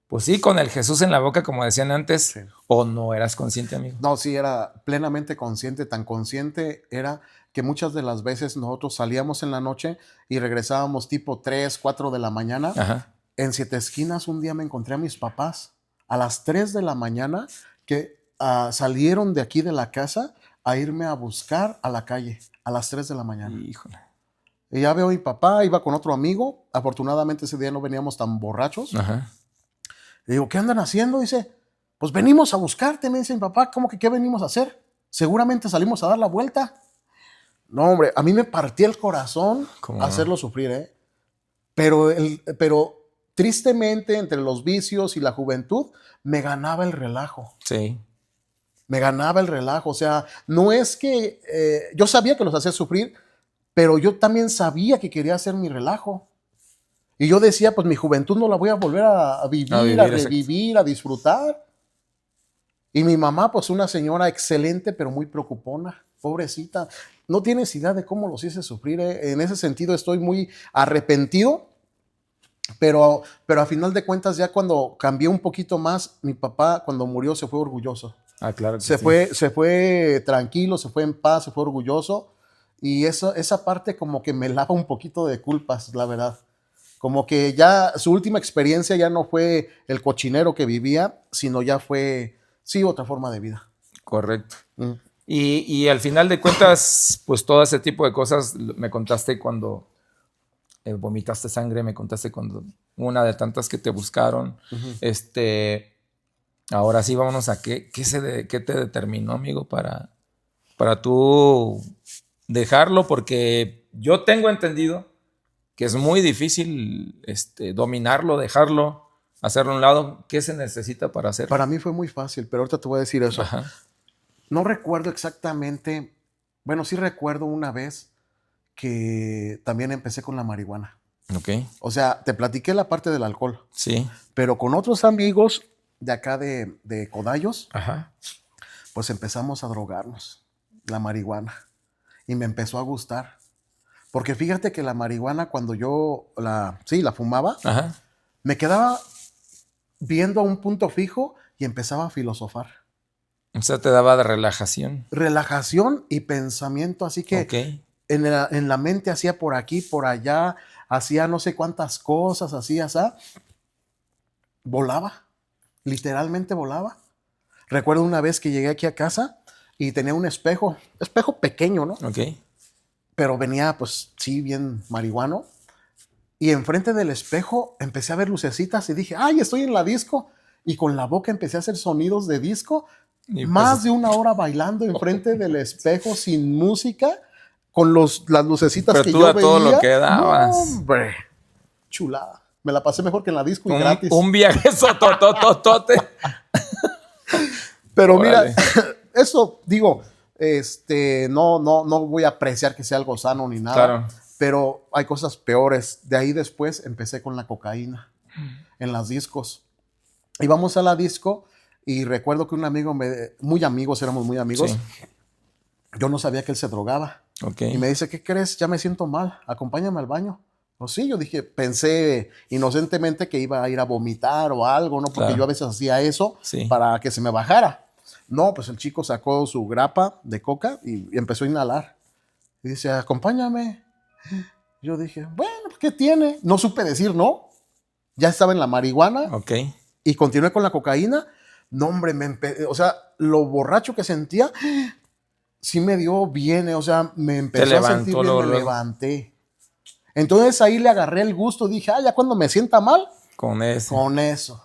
pues sí, con el Jesús en la boca, como decían antes, Sí. o no eras consciente, amigo? No, sí, era plenamente consciente, tan consciente era que muchas de las veces nosotros salíamos en la noche y regresábamos tipo 3, 4 de la mañana. Ajá. En Siete Esquinas un día me encontré a mis papás a las 3 de la mañana que salieron de aquí de la casa a irme a buscar a la calle a las 3 de la mañana. Híjole. Y ya veo a mi papá, iba con otro amigo. Afortunadamente ese día no veníamos tan borrachos. Ajá. Le digo, ¿qué andan haciendo? Dice, pues venimos a buscarte, me dice mi papá. ¿Cómo que qué venimos a hacer? Seguramente salimos a dar la vuelta. No, hombre, a mí me partía el corazón ¿Cómo no? hacerlo sufrir, ¿eh? Pero tristemente, entre los vicios y la juventud, me ganaba el relajo. Sí. Me ganaba el relajo. O sea, no es que yo sabía que los hacía sufrir, pero yo también sabía que quería hacer mi relajo. Y yo decía, pues mi juventud no la voy a volver a A vivir, a vivir, exacto. revivir, a disfrutar. Y mi mamá, pues una señora excelente, pero muy preocupona, pobrecita. No tienes idea de cómo los hice sufrir. En ese sentido estoy muy arrepentido, pero a final de cuentas ya cuando cambié un poquito más, mi papá cuando murió se fue orgulloso. Ah, claro que Se sí. fue, se fue tranquilo, se fue en paz, se fue orgulloso. Y esa parte como que me lava un poquito de culpas, la verdad. Como que ya su última experiencia ya no fue el cochinero que vivía, sino ya fue, sí, otra forma de vida. Correcto. Mm. Y al final de cuentas, pues todo ese tipo de cosas me contaste cuando vomitaste sangre, me contaste cuando una de tantas que te buscaron. Ujú. Ahora sí, vámonos a qué te determinó, amigo, para tú dejarlo, porque yo tengo entendido que es muy difícil dominarlo, dejarlo, hacerlo a un lado. ¿Qué se necesita para hacerlo? Para mí fue muy fácil, pero ahorita te voy a decir eso. Ajá. No recuerdo exactamente, bueno, sí recuerdo una vez que también empecé con la marihuana. Ok. O sea, te platiqué la parte del alcohol, Sí. pero con otros amigos de acá de Codallos, Ajá. pues empezamos a drogarnos, la marihuana, y me empezó a gustar. Porque fíjate que la marihuana cuando yo la fumaba, Ajá. me quedaba viendo a un punto fijo y empezaba a filosofar. O sea, te daba de relajación. Relajación y pensamiento, así que Ok. en la mente hacía por aquí, por allá, hacía no sé cuántas cosas, hacía, volaba. Literalmente volaba. Recuerdo una vez que llegué aquí a casa y tenía un espejo pequeño, ¿no? Ok. Pero venía, pues, sí, bien marihuano. Y enfrente del espejo empecé a ver lucecitas y dije, ¡ay, estoy en la disco! Y con la boca empecé a hacer sonidos de disco. Y Más pues, de una hora bailando enfrente del espejo sin música, con las lucecitas pero que tú yo a todo lo veía. que No, dabas. hombre, chulada. Me la pasé mejor que en la disco y Un, gratis. un viaje sotototote. Pero mira, Órale. eso digo, no voy a apreciar que sea algo sano ni nada, Claro. pero hay cosas peores. De ahí después empecé con la cocaína en las discos. Íbamos a la disco y recuerdo que un amigo, muy amigos, éramos muy amigos, Sí. yo no sabía que él se drogaba. Ok. Y me dice, ¿qué crees? Ya me siento mal, acompáñame al baño. Pues sí, yo dije, pensé inocentemente que iba a ir a vomitar o algo, ¿no? Porque Claro. yo a veces hacía eso Sí. para que se me bajara. No, pues el chico sacó su grapa de coca y empezó a inhalar. Y dice, acompáñame. Yo dije, bueno, ¿qué tiene? No supe decir no. Ya estaba en la marihuana Ok. y continué con la cocaína. No, hombre, o sea, lo borracho que sentía, sí me dio bien, o sea, me empezó a sentir levantó bien, luego, me luego. levanté. Entonces ahí le agarré el gusto, dije, ya cuando me sienta mal, Con ese. con eso.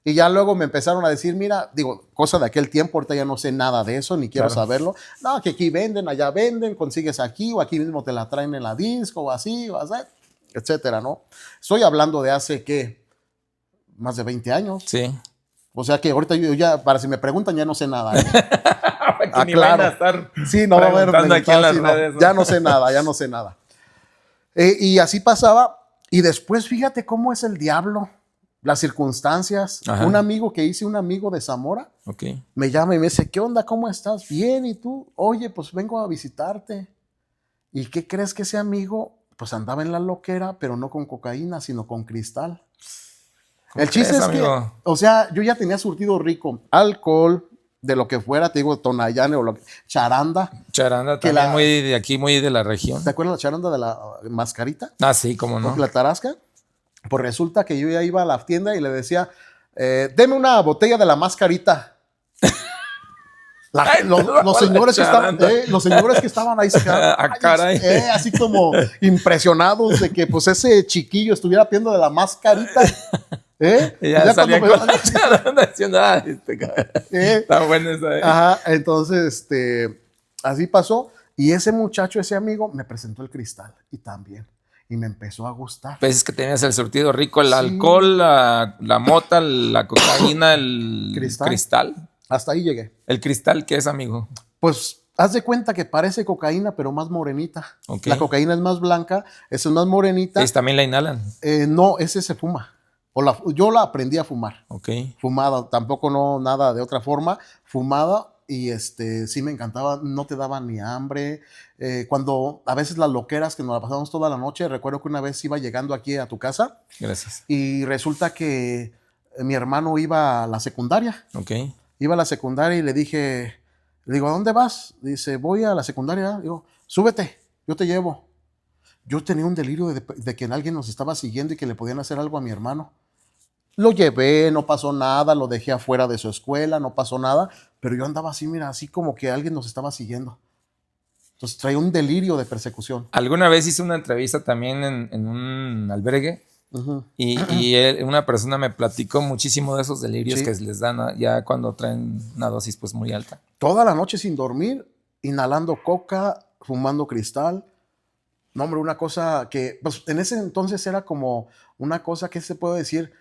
Y ya luego me empezaron a decir, mira, digo, cosa de aquel tiempo, ahorita ya no sé nada de eso, ni quiero Claro. saberlo. No, que aquí venden, allá venden, consigues aquí, o aquí mismo te la traen en la disco, o así, etcétera, ¿no? Estoy hablando de hace, ¿qué? Más de 20 años. Sí. O sea que ahorita yo ya, para si me preguntan, ya no sé nada. ¿eh? Que ni vayan a estar Sí, no va a haber preguntando aquí en las sí, no, redes, ¿no? ya no sé nada, ya no sé nada. Y así pasaba. Y después, fíjate cómo es el diablo, las circunstancias. Ajá. Un amigo que hice, un amigo de Zamora, Ok. me llama y me dice, ¿qué onda? ¿Cómo estás? Bien, ¿y tú? Oye, pues vengo a visitarte. ¿Y qué crees que ese amigo? Pues andaba en la loquera, pero no con cocaína, sino con cristal. ¿Cómo El chiste crees, es que, amigo? o sea, yo ya tenía surtido rico, alcohol, de lo que fuera, te digo, Tonayane o charanda. Charanda Que también la- muy de aquí, muy de la región. ¿Te acuerdas la charanda de la mascarita? Ah, sí, cómo no. O la tarasca. Pues resulta que yo ya iba a la tienda y le decía, deme una botella de la mascarita. Ay, Los señores charanda. los señores que estaban ahí se quedaban, Ah, caray. así como impresionados de que pues ese chiquillo estuviera pidiendo de la mascarita. Y ya Ya salía cuando con la charanda diciendo, ah, está bueno esa, Ajá, entonces, así pasó. Y ese muchacho, ese amigo, me presentó el cristal y también. Y me empezó a gustar. Pues es que tenías el surtido rico, el Sí. alcohol, la mota, la cocaína, el Cristal. cristal. Hasta ahí llegué. ¿El cristal qué es, amigo? Pues haz de cuenta que parece cocaína, pero más morenita. Ok. La cocaína es más blanca, esa es más morenita. ¿Ellos también la inhalan? No, ese se fuma. Yo la aprendí a fumar. Ok. Fumada, tampoco no nada de otra forma. Fumada y sí me encantaba, no te daba ni hambre. Cuando a veces las loqueras que nos la pasamos toda la noche, recuerdo que una vez iba llegando aquí a tu casa Gracias. y resulta que mi hermano iba a la secundaria. Ok. Iba a la secundaria y le digo, ¿a dónde vas? Dice, voy a la secundaria. Digo, súbete, yo te llevo. Yo tenía un delirio de que alguien nos estaba siguiendo y que le podían hacer algo a mi hermano. Lo llevé, no pasó nada, lo dejé afuera de su escuela, no pasó nada, pero yo andaba así, mira, así como que alguien nos estaba siguiendo. Entonces traía un delirio de persecución. Alguna vez hice una entrevista también en un albergue Uh-huh. y una persona me platicó muchísimo de esos delirios Sí. que les dan ya cuando traen una dosis pues muy alta. Toda la noche sin dormir, inhalando coca, fumando cristal. No, hombre, una cosa que, pues en ese entonces era como una cosa que se puede decir,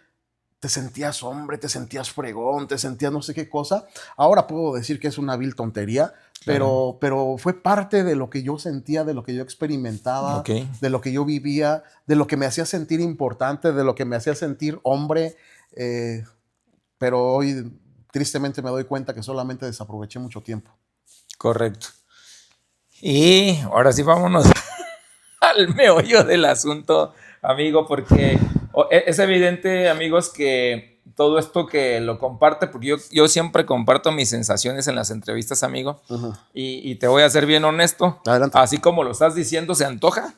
te sentías hombre, te sentías fregón, te sentías no sé qué cosa. Ahora puedo decir que es una vil tontería, Claro. pero fue parte de lo que yo sentía, de lo que yo experimentaba, Ok. de lo que yo vivía, de lo que me hacía sentir importante, de lo que me hacía sentir hombre. Pero hoy tristemente me doy cuenta que solamente desaproveché mucho tiempo. Correcto. Y ahora sí vámonos al meollo del asunto, amigo, porque es evidente, amigos, que todo esto que lo comparte, porque yo siempre comparto mis sensaciones en las entrevistas, amigo, Uh-huh. y te voy a ser bien honesto. Adelante. Así como lo estás diciendo, se antoja.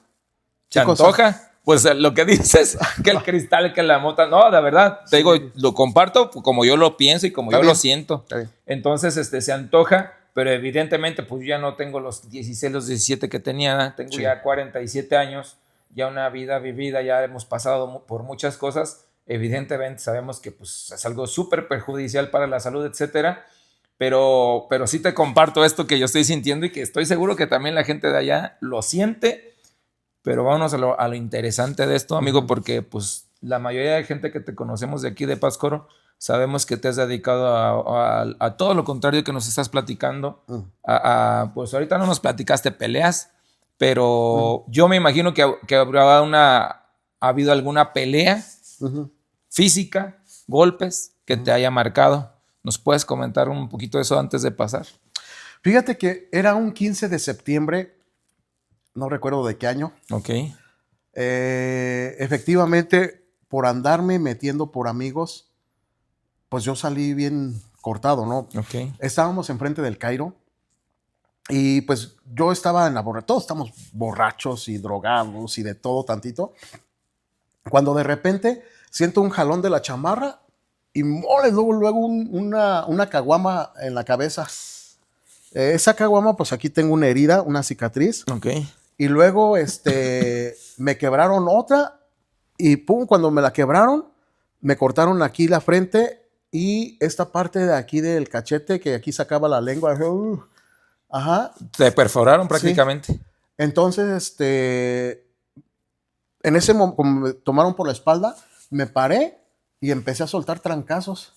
Se ¿Qué cosa? antoja. Pues lo que dices, que el cristal, que la mota, no, de verdad, te digo, lo comparto como yo lo pienso y como yo lo siento. Está bien. Entonces, se antoja, pero evidentemente, pues yo ya no tengo los 16, los 17 que tenía, tengo ya 47 años, ya una vida vivida, ya hemos pasado por muchas cosas. Evidentemente sabemos que pues, es algo súper perjudicial para la salud, etcétera. Pero sí te comparto esto que yo estoy sintiendo y que estoy seguro que también la gente de allá lo siente. Pero vámonos a lo interesante de esto, amigo, porque pues la mayoría de gente que te conocemos de aquí de Pátzcuaro sabemos que te has dedicado a todo lo contrario que nos estás platicando. Pues ahorita no nos platicaste peleas, pero yo me imagino que habrá ha habido alguna pelea física, golpes que te haya marcado. ¿Nos puedes comentar un poquito de eso antes de pasar? Fíjate que era un 15 de septiembre, no recuerdo de qué año. Ok. Efectivamente, por andarme metiendo por amigos, pues yo salí bien cortado, ¿no? Ok. Estábamos enfrente del Cairo y pues yo estaba en la borrachera. Todos estamos borrachos y drogados y de todo tantito. Cuando de repente siento un jalón de la chamarra y mole, luego una caguama en la cabeza. Esa caguama, pues aquí tengo una herida, una cicatriz. Ok. Y luego me quebraron otra y pum, cuando me la quebraron, me cortaron aquí la frente y esta parte de aquí del cachete, que aquí sacaba la lengua. Ajá. Te perforaron prácticamente. Sí. Entonces, en ese momento, como me tomaron por la espalda, me paré y empecé a soltar trancazos.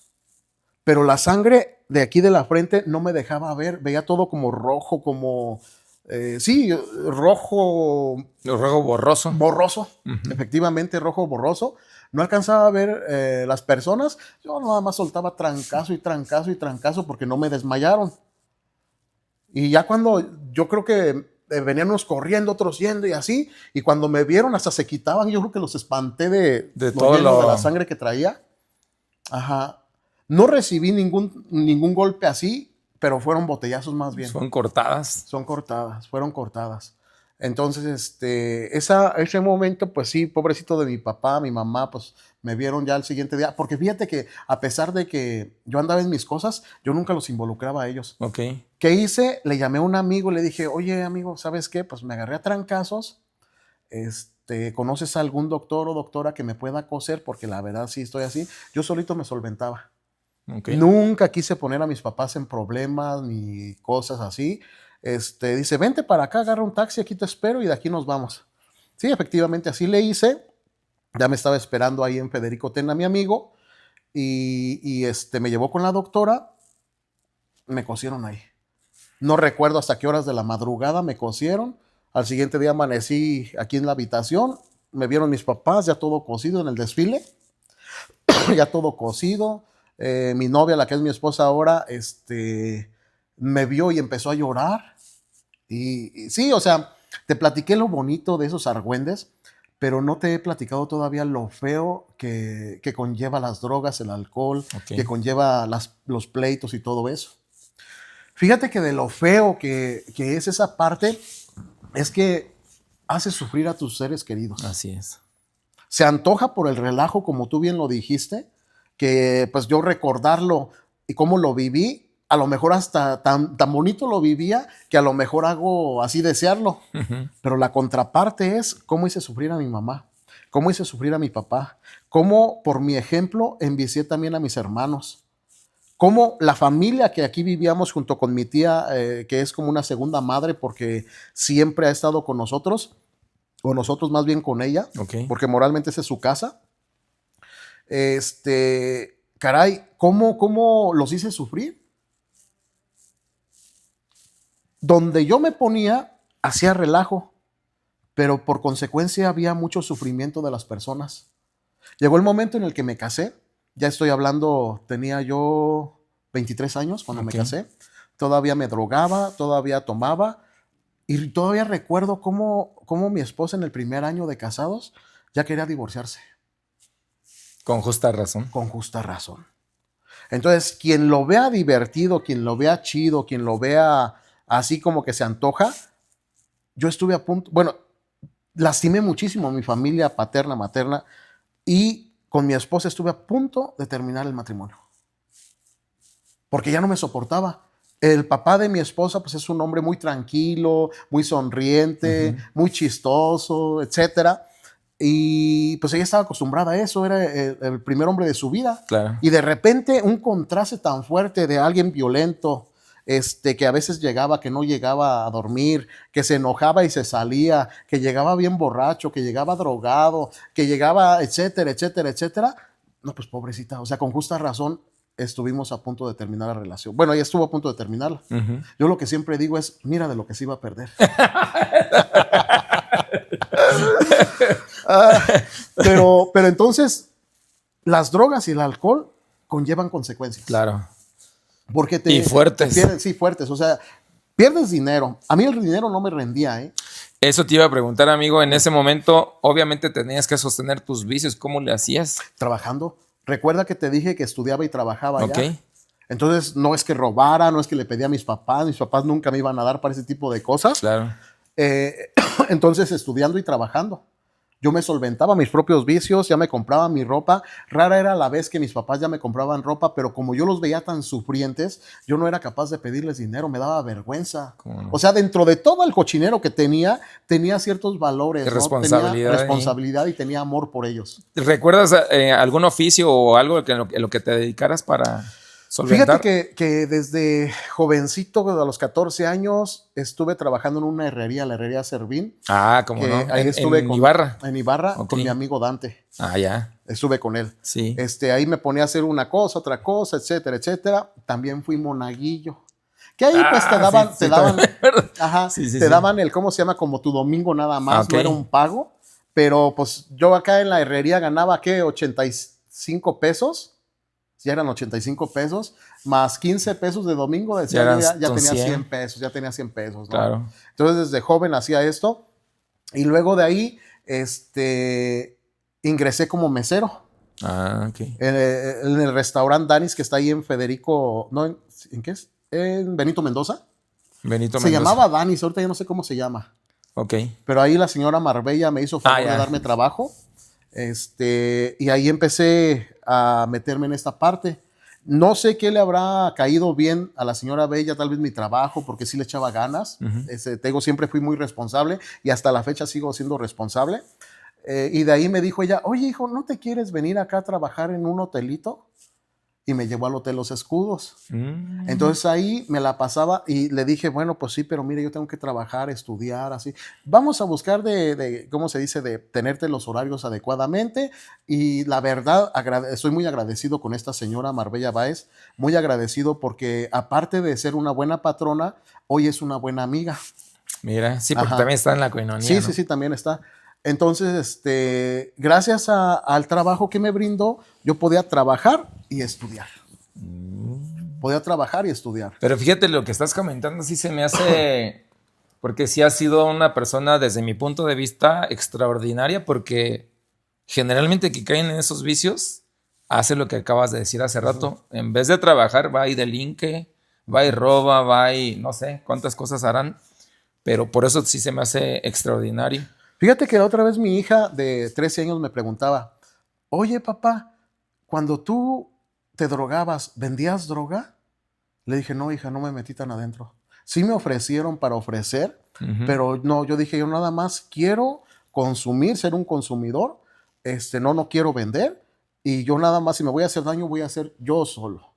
Pero la sangre de aquí de la frente no me dejaba ver. Veía todo como rojo, como... rojo... Rojo borroso. Borroso, efectivamente, rojo borroso. No alcanzaba a ver las personas. Yo nada más soltaba trancazo y trancazo y trancazo porque no me desmayaron. Y ya cuando yo creo que venían unos corriendo, otros yendo y así, y cuando me vieron hasta se quitaban, yo creo que los espanté de todo de la sangre que traía. Ajá. No recibí ningún golpe así, pero fueron botellazos más bien. Son cortadas. Fueron cortadas. Entonces, ese momento, pues sí, pobrecito de mi papá, mi mamá, pues me vieron ya el siguiente día. Porque fíjate que a pesar de que yo andaba en mis cosas, yo nunca los involucraba a ellos. Ok. ¿Qué hice? Le llamé a un amigo, le dije, oye, amigo, ¿sabes qué? Pues me agarré a trancazos. ¿Conoces a algún doctor o doctora que me pueda coser? Porque la verdad sí estoy así. Yo solito me solventaba. Okay. Nunca quise poner a mis papás en problemas ni cosas así. Dice, vente para acá, agarra un taxi, aquí te espero y de aquí nos vamos. Sí, efectivamente, así le hice. Ya me estaba esperando ahí en Federico Tena, mi amigo, y me llevó con la doctora, me cosieron ahí. No recuerdo hasta qué horas de la madrugada me cosieron. Al siguiente día amanecí aquí en la habitación, me vieron mis papás, ya todo cosido en el desfile, ya todo cosido. Mi novia, la que es mi esposa ahora, me vio y empezó a llorar. Y sí, o sea, te platiqué lo bonito de esos argüendes, pero no te he platicado todavía lo feo que conlleva las drogas, el alcohol, que conlleva los pleitos y todo eso. Fíjate que de lo feo que es esa parte, es que hace sufrir a tus seres queridos. Así es. Se antoja por el relajo, como tú bien lo dijiste, que pues yo recordarlo y cómo lo viví, a lo mejor hasta tan bonito lo vivía que a lo mejor hago así desearlo. Pero la contraparte es cómo hice sufrir a mi mamá, cómo hice sufrir a mi papá, cómo por mi ejemplo envicié también a mis hermanos, cómo la familia que aquí vivíamos junto con mi tía, que es como una segunda madre porque siempre ha estado con nosotros, o nosotros más bien con ella, porque moralmente esa es su casa. Caray, ¿cómo los hice sufrir? Donde yo me ponía, hacía relajo, pero por consecuencia había mucho sufrimiento de las personas. Llegó el momento en el que me casé, ya estoy hablando, tenía yo 23 años cuando me casé, todavía me drogaba, todavía tomaba, y todavía recuerdo cómo mi esposa en el primer año de casados ya quería divorciarse. Con justa razón. Con justa razón. Entonces, quien lo vea divertido, quien lo vea chido, quien lo vea así como que se antoja, yo estuve a punto, bueno, lastimé muchísimo a mi familia paterna, materna, y con mi esposa estuve a punto de terminar el matrimonio, porque ya no me soportaba. El papá de mi esposa, pues es un hombre muy tranquilo, muy sonriente, muy chistoso, etcétera. Y pues ella estaba acostumbrada a eso, era el primer hombre de su vida. Claro. Y de repente un contraste tan fuerte de alguien violento, que a veces llegaba, que no llegaba a dormir, que se enojaba y se salía, que llegaba bien borracho, que llegaba drogado, que llegaba, etcétera, etcétera, etcétera. No, pues pobrecita, o sea, con justa razón estuvimos a punto de terminar la relación. Bueno, ella estuvo a punto de terminarla. Yo lo que siempre digo es, mira de lo que se iba a perder. Pero entonces, las drogas y el alcohol conllevan consecuencias. Claro. Porque y fuertes. Sí, fuertes. O sea, pierdes dinero. A mí el dinero no me rendía, ¿eh? Eso te iba a preguntar, amigo. En ese momento, obviamente tenías que sostener tus vicios. ¿Cómo le hacías? Trabajando. Recuerda que te dije que estudiaba y trabajaba Ok. ya. Entonces, no es que robara, no es que le pedía a mis papás nunca me iban a dar para ese tipo de cosas. Claro. Entonces, estudiando y trabajando. Yo me solventaba mis propios vicios, ya me compraba mi ropa. Rara era la vez que mis papás ya me compraban ropa, pero como yo los veía tan sufrientes, yo no era capaz de pedirles dinero, me daba vergüenza. No? O sea, dentro de todo el cochinero que tenía ciertos valores, De ¿no? responsabilidad. Tenía responsabilidad y tenía amor por ellos. ¿Recuerdas algún oficio o algo en lo que te dedicaras para solventar? Fíjate que desde jovencito, a los 14 años, estuve trabajando en una herrería, la herrería Servín. Ah, como no. Ahí estuve en Ibarra. En Ibarra, Okay. con mi amigo Dante. Ah, ya. Estuve con él. Sí. Ahí me ponía a hacer una cosa, otra cosa, etcétera, etcétera. También fui monaguillo. Que ahí pues te daban, ajá, te daban el, ¿cómo se llama? Como tu domingo nada más, okay. No era un pago. Pero pues yo acá en la herrería ganaba, ¿qué? 85 pesos. Ya eran 85 pesos, más 15 pesos de domingo, decía ya tenía 100 pesos, ya tenía 100 pesos, ¿no? Claro. Entonces desde joven hacía esto y luego de ahí ingresé como mesero. Ah, ok. En el restaurante Danis que está ahí en Federico, ¿no? ¿En qué es? En Benito Mendoza. Se llamaba Danis, ahorita ya no sé cómo se llama. Ok. Pero ahí la señora Marbella me hizo favor de darme trabajo. Y ahí empecé a meterme en esta parte. No sé qué le habrá caído bien a la señora Bella, tal vez mi trabajo, porque sí le echaba ganas. Te digo, siempre fui muy responsable y hasta la fecha sigo siendo responsable. Y de ahí me dijo ella, oye hijo, ¿no te quieres venir acá a trabajar en un hotelito? Y me llevó al Hotel Los Escudos. Entonces ahí me la pasaba y le dije, bueno, pues sí, pero mire, yo tengo que trabajar, estudiar, así. Vamos a buscar ¿cómo se dice? De tenerte los horarios adecuadamente. Y la verdad, estoy muy agradecido con esta señora Marbella Báez, muy agradecido porque aparte de ser una buena patrona, hoy es una buena amiga. Mira, sí, porque también está en la coinonía. Sí, ¿no? sí, también está. Entonces, gracias al trabajo que me brindó, yo podía trabajar y estudiar. Podía trabajar y estudiar. Pero fíjate, lo que estás comentando sí se me hace, porque sí has sido una persona, desde mi punto de vista, extraordinaria, porque generalmente que caen en esos vicios, hace lo que acabas de decir hace rato. En vez de trabajar, va y delinque, va y roba, va y no sé cuántas cosas harán, pero por eso sí se me hace extraordinario. Fíjate que otra vez mi hija de 13 años me preguntaba, oye papá, cuando tú te drogabas, ¿vendías droga? Le dije, no hija, no me metí tan adentro. Sí me ofrecieron para ofrecer, pero no, yo dije, yo nada más quiero consumir, ser un consumidor, no quiero vender y yo nada más si me voy a hacer daño voy a hacer yo solo.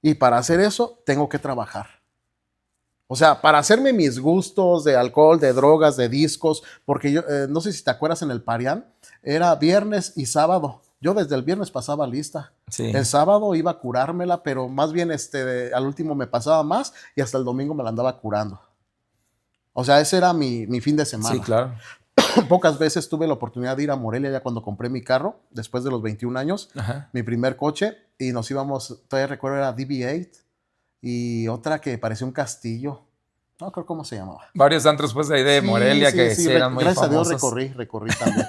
Y para hacer eso tengo que trabajar. O sea, para hacerme mis gustos de alcohol, de drogas, de discos, porque yo, no sé si te acuerdas en el Parián, era viernes y sábado. Yo desde el viernes pasaba lista. Sí. El sábado iba a curármela, pero más bien al último me pasaba más y hasta el domingo me la andaba curando. O sea, ese era mi fin de semana. Sí, claro. Pocas veces tuve la oportunidad de ir a Morelia ya cuando compré mi carro, después de los 21 años, mi primer coche, y nos íbamos, todavía recuerdo, era DB8, y otra que parecía un castillo. No creo cómo se llamaba. Varios antros pues de ahí de Morelia que sí eran muy famosos. Gracias a Dios recorrí también.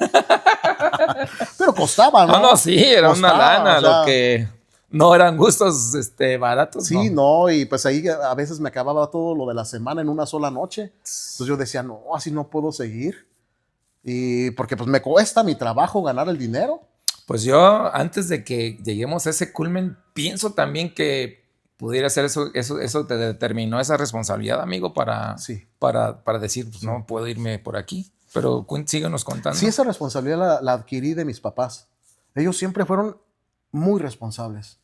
Pero costaba, ¿no? No, sí, era costaba, una lana, o sea, lo que no eran gustos baratos. Sí, no, y pues ahí a veces me acababa todo lo de la semana en una sola noche. Entonces yo decía, no, así no puedo seguir. Y porque pues me cuesta mi trabajo ganar el dinero. Pues yo, antes de que lleguemos a ese culmen, pienso también que pudiera ser eso te determinó esa responsabilidad, amigo, Sí. para decir, pues no puedo irme por aquí. Pero síguenos contando. Sí, esa responsabilidad la adquirí de mis papás. Ellos siempre fueron muy responsables.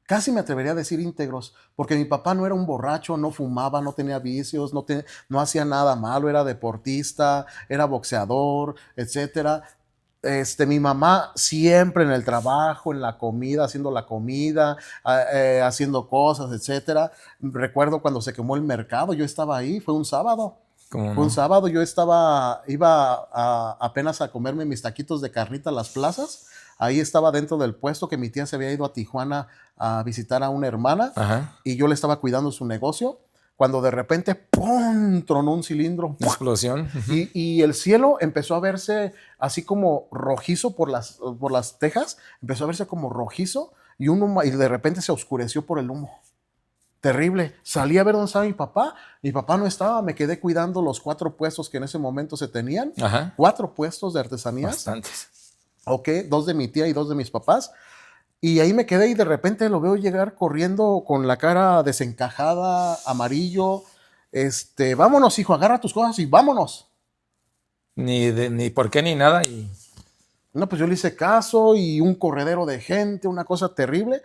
Casi me atrevería a decir íntegros, porque mi papá no era un borracho, no fumaba, no tenía vicios, no hacía nada malo, era deportista, era boxeador, etcétera. Mi mamá siempre en el trabajo, en la comida, haciendo la comida, haciendo cosas, etcétera. Recuerdo cuando se quemó el mercado, yo estaba ahí, fue un sábado. ¿Cómo Fue un no? sábado, iba apenas a comerme mis taquitos de carnita a las plazas. Ahí estaba dentro del puesto que mi tía se había ido a Tijuana a visitar a una hermana Ajá. y yo le estaba cuidando su negocio. Cuando de repente, ¡pum!, tronó un cilindro. Una explosión. Y el cielo empezó a verse así como rojizo por las tejas. Empezó a verse como rojizo y de repente se oscureció por el humo. Terrible. Salí a ver dónde estaba mi papá. Mi papá no estaba. Me quedé cuidando los 4 puestos que en ese momento se tenían. Ajá. 4 puestos de artesanías. Bastantes. Ok, 2 de mi tía y 2 de mis papás. Y ahí me quedé y de repente lo veo llegar corriendo con la cara desencajada, amarillo. Vámonos, hijo, agarra tus cosas y vámonos. Ni por qué ni nada. Y No, pues yo le hice caso y un corredero de gente, una cosa terrible.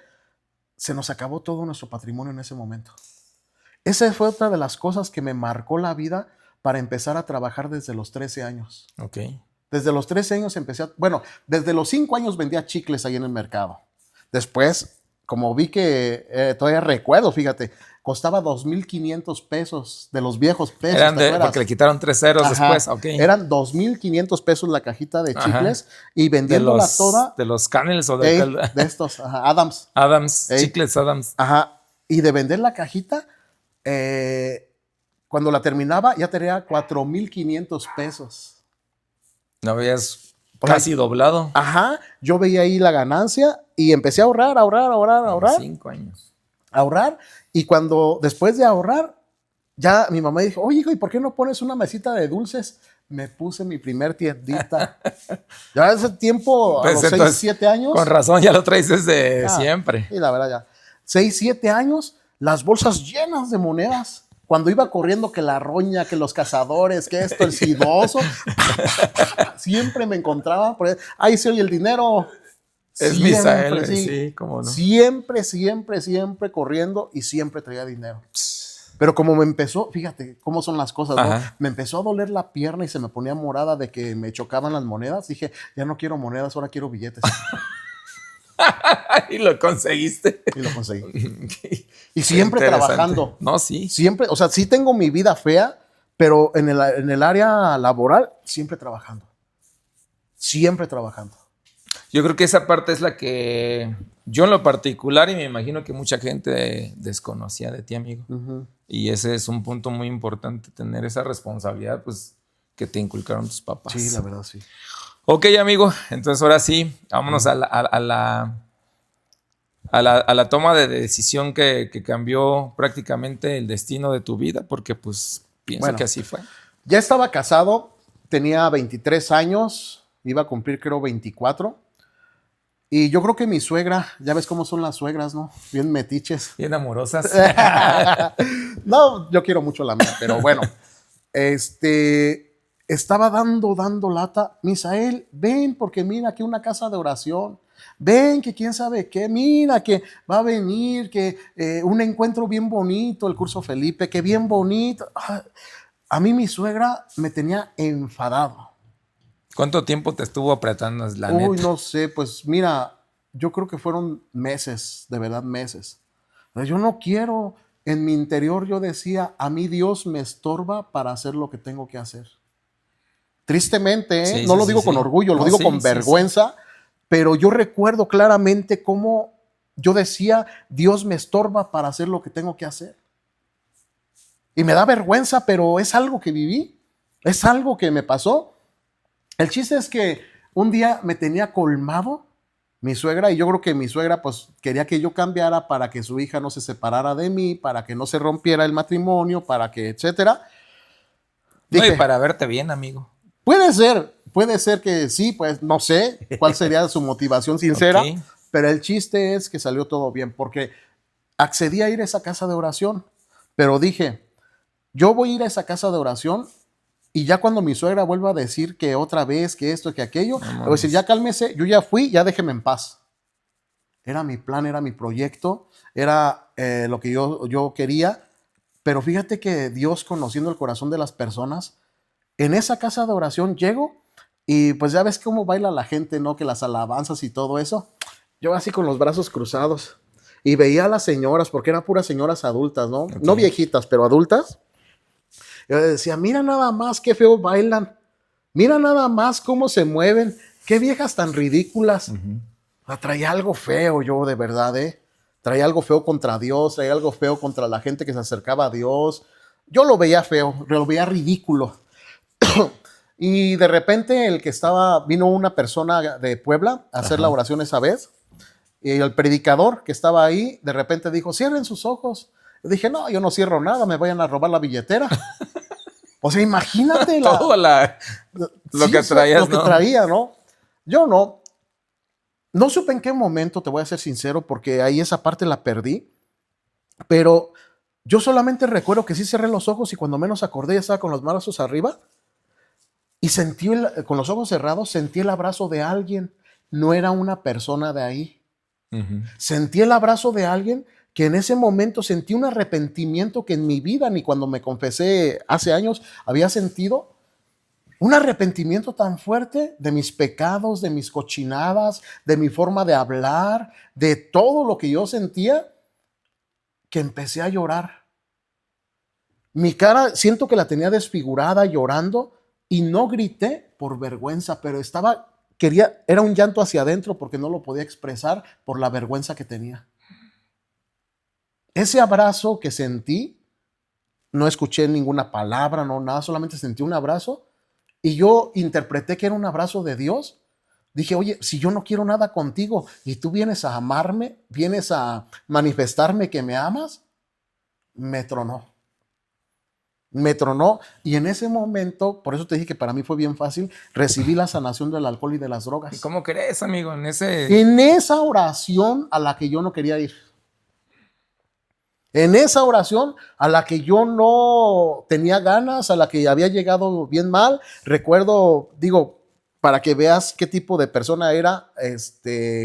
Se nos acabó todo nuestro patrimonio en ese momento. Esa fue otra de las cosas que me marcó la vida para empezar a trabajar desde los 13 años. ok. Desde los 13 años desde los 5 años vendía chicles ahí en el mercado. Después, como vi que, todavía recuerdo, fíjate, costaba 2,500 pesos de los viejos pesos. Porque le quitaron 3 ceros. Ajá, después. Ok. eran 2,500 pesos la cajita de chicles. Ajá. Y vendiéndola toda. De los Canels o de estos, ajá, Adams. Adams, chicles Adams. Ajá. Y de vender la cajita, cuando la terminaba ya tenía 4,500 pesos. No habías casi doblado. Ajá, yo veía ahí la ganancia y empecé a ahorrar. 5 años. Ahorrar, y después de ahorrar, ya mi mamá dijo, oye, hijo, ¿y por qué no pones una mesita de dulces? Me puse mi primer tiendita. Ya ese tiempo, a los 6, 7 años. Con razón, ya lo traes desde siempre. Y la verdad ya. 6, 7 años, las bolsas llenas de monedas. Cuando iba corriendo, que la roña, que los cazadores, que esto, el sidoso, siempre me encontraba. Ahí se oye el dinero. Es Misael, sí, cómo no. Siempre corriendo y siempre traía dinero. Pero como me empezó, fíjate cómo son las cosas, ¿no? Me empezó a doler la pierna y se me ponía morada de que me chocaban las monedas. Dije, ya no quiero monedas, ahora quiero billetes. Y lo conseguiste. Y lo conseguí. Y siempre trabajando. No, sí. Siempre, o sea, sí tengo mi vida fea, pero en el área laboral, siempre trabajando. Siempre trabajando. Yo creo que esa parte es la que yo en lo particular, y me imagino que mucha gente desconocía de ti, amigo. Uh-huh. Y ese es un punto muy importante, tener esa responsabilidad, pues, que te inculcaron tus papás. Sí, la verdad, sí. Ok, amigo, entonces ahora sí, vámonos a la toma de decisión que cambió prácticamente el destino de tu vida, porque pues pienso que así fue. Ya estaba casado, tenía 23 años, iba a cumplir creo 24. Y yo creo que mi suegra, ya ves cómo son las suegras, ¿no? Bien metiches. Bien amorosas. No, yo quiero mucho la mía, pero bueno. Estaba dando lata. Misael, ven, porque mira aquí una casa de oración. Ven, que quién sabe qué. Mira, que va a venir, que un encuentro bien bonito, el curso Felipe, que bien bonito. A mí mi suegra me tenía enfadado. ¿Cuánto tiempo te estuvo apretando la neta? Uy, no sé, pues mira, yo creo que fueron meses, de verdad meses. Pero yo no quiero, en mi interior yo decía, a mí Dios me estorba para hacer lo que tengo que hacer. Tristemente, sí, no lo digo con orgullo, lo digo con vergüenza, pero yo recuerdo claramente cómo yo decía, Dios me estorba para hacer lo que tengo que hacer. Y me da vergüenza, pero es algo que viví, es algo que me pasó. El chiste es que un día me tenía colmado mi suegra, y yo creo que mi suegra pues quería que yo cambiara para que su hija no se separara de mí, para que no se rompiera el matrimonio, para que etcétera. Dije, no, y para verte bien, amigo. Puede ser, puede ser que sí, pues no sé cuál sería su motivación sincera, Ok. pero el chiste es que salió todo bien, porque accedí a ir a esa casa de oración, pero dije, yo voy a ir a esa casa de oración y ya cuando mi suegra vuelva a decir que otra vez, que esto, que aquello, No le voy a decir, mames. ya cálmese, yo ya fui, ya déjeme en paz. Era mi plan, era mi proyecto, era lo que yo quería, pero fíjate que Dios, conociendo el corazón de las personas, en esa casa de oración llego y pues ya ves cómo baila la gente, ¿no? Que las alabanzas y todo eso. Yo así con los brazos cruzados y veía a las señoras, porque eran puras señoras adultas, ¿no? Ok. No viejitas, pero adultas. Yo decía, mira nada más qué feo bailan, mira nada más cómo se mueven, qué viejas tan ridículas. Ujú. Traía algo feo yo, de verdad, ¿eh? Traía algo feo contra Dios, traía algo feo contra la gente que se acercaba a Dios. Yo lo veía feo, lo veía ridículo. Y de repente vino una persona de Puebla a hacer la Ajá. oración esa vez, y el predicador que estaba ahí, de repente dijo, cierren sus ojos. Yo dije, no, yo no cierro nada, me vayan a robar la billetera. O sea, imagínate Todo lo sí, que eso, lo traías, que ¿no? traía, ¿no? Yo no supe en qué momento, te voy a ser sincero, porque ahí esa parte la perdí, pero yo solamente recuerdo que sí cerré los ojos y cuando menos acordé ya estaba con los brazos arriba y con los ojos cerrados sentí el abrazo de alguien, no era una persona de ahí. Ujú. Sentí el abrazo de alguien que en ese momento sentí un arrepentimiento que en mi vida ni cuando me confesé hace años había sentido. Un arrepentimiento tan fuerte de mis pecados, de mis cochinadas, de mi forma de hablar, de todo lo que yo sentía, que empecé a llorar. Mi cara siento que la tenía desfigurada llorando y no grité por vergüenza, pero era un llanto hacia adentro porque no lo podía expresar por la vergüenza que tenía. Ese abrazo que sentí, no escuché ninguna palabra, no nada, solamente sentí un abrazo y yo interpreté que era un abrazo de Dios. Dije, oye, si yo no quiero nada contigo y tú vienes a amarme, vienes a manifestarme que me amas, me tronó. Me tronó y en ese momento, por eso te dije que para mí fue bien fácil, recibí la sanación del alcohol y de las drogas. ¿Cómo crees, amigo? En ese. En esa oración a la que yo no quería ir. En esa oración a la que yo no tenía ganas, a la que había llegado bien mal, recuerdo, digo, para que veas qué tipo de persona era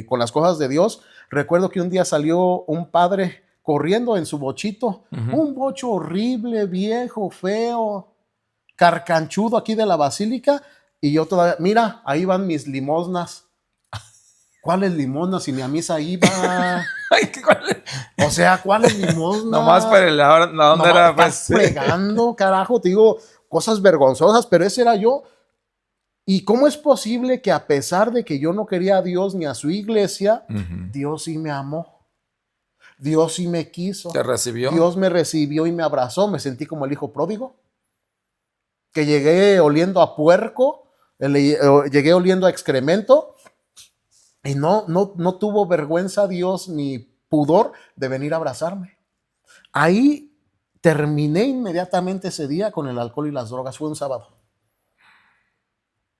con las cosas de Dios, recuerdo que un día salió un padre corriendo en su bochito, Ujú. un bocho horrible, viejo, feo, carcanchudo aquí de la basílica, y yo todavía, mira, ahí van mis limosnas. ¿Cuáles limosnas? Si ni a misa iba. Ay, O sea, ¿cuáles nomás limosnas? para la onda No, era, estás pues. fregando, carajo, te digo cosas vergonzosas, pero ese era yo. ¿Y cómo es posible que a pesar de que yo no quería a Dios ni a su iglesia, Ujú. Dios sí me amó? Dios sí me quiso. ¿Te recibió? Dios me recibió y me abrazó. Me sentí como el hijo pródigo, que llegué oliendo a puerco, llegué oliendo a excremento y no tuvo vergüenza Dios ni pudor de venir a abrazarme. Ahí terminé inmediatamente ese día con el alcohol y las drogas. Fue un sábado.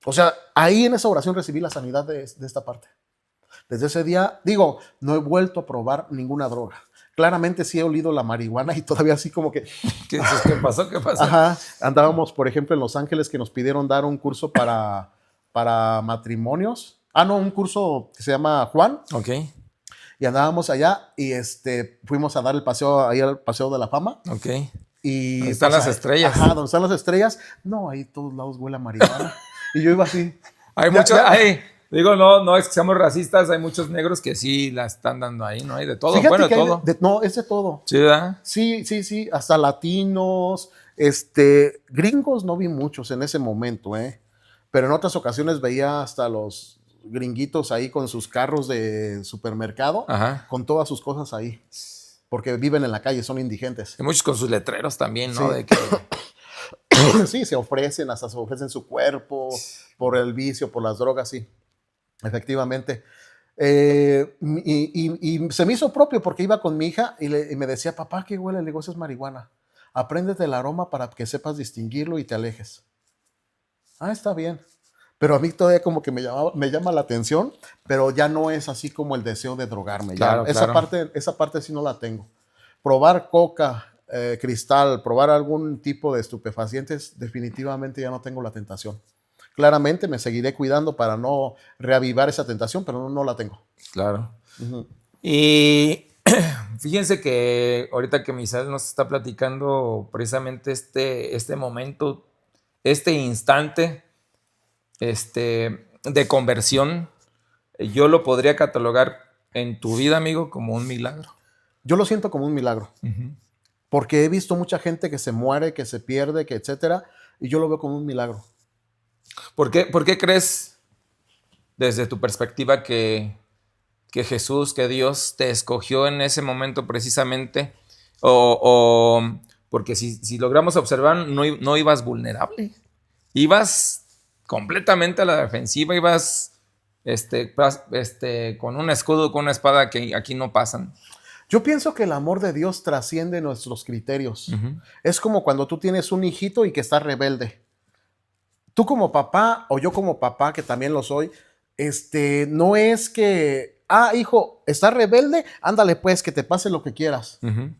O sea, ahí en esa oración recibí la sanidad de esta parte. Desde ese día, digo, no he vuelto a probar ninguna droga. Claramente sí he olido la marihuana y todavía así como que, ¿Qué dices? ¿Qué pasó? ¿Qué pasó? ajá, andábamos, por ejemplo, en Los Ángeles que nos pidieron dar un curso para matrimonios. Ah, no, un curso que se llama Juan. Ok, Y andábamos allá y fuimos a dar el paseo, ahí al Paseo de la Fama. ok. Y Están pues, las estrellas. ajá, donde están las estrellas. No, ahí todos lados huele a marihuana. Y yo iba así. Hay Ya, muchos, ya. digo, no es que seamos racistas, hay muchos negros que sí la están dando ahí, ¿no? Hay de todo, Fíjate bueno, de que hay todo. no, es de todo. Sí, ¿verdad? Sí, sí, sí, hasta latinos, gringos no vi muchos en ese momento, pero en otras ocasiones veía hasta los gringuitos ahí con sus carros de supermercado, Ajá. con todas sus cosas ahí, porque viven en la calle, son indigentes. Hay muchos con sus letreros también, ¿no? Sí, De que, sí, hasta se ofrecen su cuerpo por el vicio, por las drogas, sí, efectivamente. Y se me hizo propio porque iba con mi hija y me decía, papá, ¿qué huele? Le digo, eso es marihuana. Apréndete el aroma para que sepas distinguirlo y te alejes. Ah, está bien. Pero a mí todavía como que me llama la atención, pero ya no es así como el deseo de drogarme. Claro, Ya, claro. esa parte sí no la tengo. Probar coca, cristal, probar algún tipo de estupefacientes, definitivamente ya no tengo la tentación. Claramente me seguiré cuidando para no reavivar esa tentación, pero no la tengo. Claro. Ujú. Y fíjense que ahorita que Misael nos está platicando precisamente este momento, este instante de conversión, yo lo podría catalogar en tu vida, amigo, como un milagro. Yo lo siento como un milagro, Ujú. porque he visto mucha gente que se muere, que se pierde, que etcétera, y yo lo veo como un milagro. Por qué crees, desde tu perspectiva, que Jesús, que Dios te escogió en ese momento precisamente? Porque si logramos observar, no ibas vulnerable. Ibas completamente a la defensiva, ibas con un escudo, con una espada que aquí no pasan. Yo pienso que el amor de Dios trasciende nuestros criterios. Ujú. Es como cuando tú tienes un hijito y que está rebelde. Tú como papá o yo como papá, que también lo soy, no es que, hijo, está rebelde, ándale pues, que te pase lo que quieras. Uh-huh.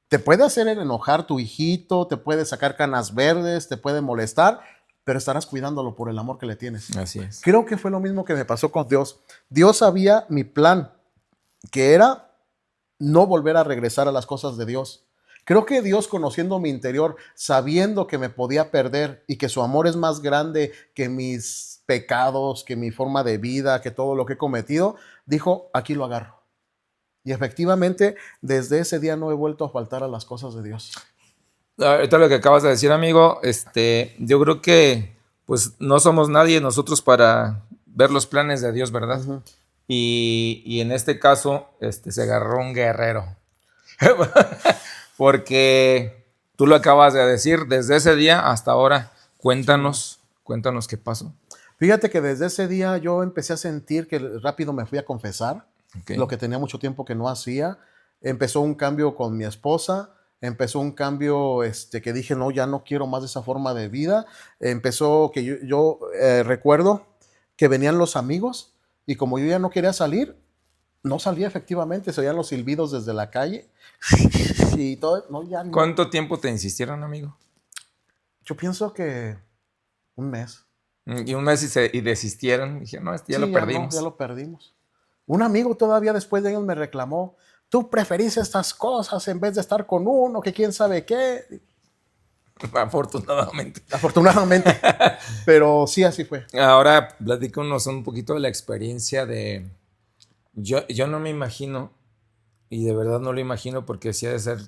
Te puede hacer enojar tu hijito, te puede sacar canas verdes, te puede molestar, pero estarás cuidándolo por el amor que le tienes. Así es. Creo que fue lo mismo que me pasó con Dios. Dios sabía mi plan, que era no volver a regresar a las cosas de Dios. Creo que Dios, conociendo mi interior, sabiendo que me podía perder y que su amor es más grande que mis pecados, que mi forma de vida, que todo lo que he cometido, dijo, aquí lo agarro. Y efectivamente, desde ese día no he vuelto a faltar a las cosas de Dios. Ahorita lo que acabas de decir, amigo, yo creo que pues no somos nadie nosotros para ver los planes de Dios, ¿verdad? Uh-huh. Y en este caso, se agarró un guerrero. Porque tú lo acabas de decir, desde ese día hasta ahora, cuéntanos qué pasó. Fíjate que desde ese día yo empecé a sentir que rápido me fui a confesar, Okay. lo que tenía mucho tiempo que no hacía. Empezó un cambio con mi esposa, empezó un cambio que dije, no, ya no quiero más de esa forma de vida. Empezó que yo recuerdo que venían los amigos y como yo ya no quería salir, no salía efectivamente, se oían los silbidos desde la calle y todo, no, ya no. ¿Cuánto tiempo te insistieron, amigo? Yo pienso que un mes. Y un mes y desistieron. Dije, no, ya lo perdimos. No, ya lo perdimos. Un amigo todavía después de años me reclamó, tú preferís estas cosas en vez de estar con uno, que quién sabe qué. Afortunadamente. Afortunadamente. Pero sí, así fue. Ahora platícanos un poquito de la experiencia de... Yo no me imagino, y de verdad no lo imagino porque sí ha de ser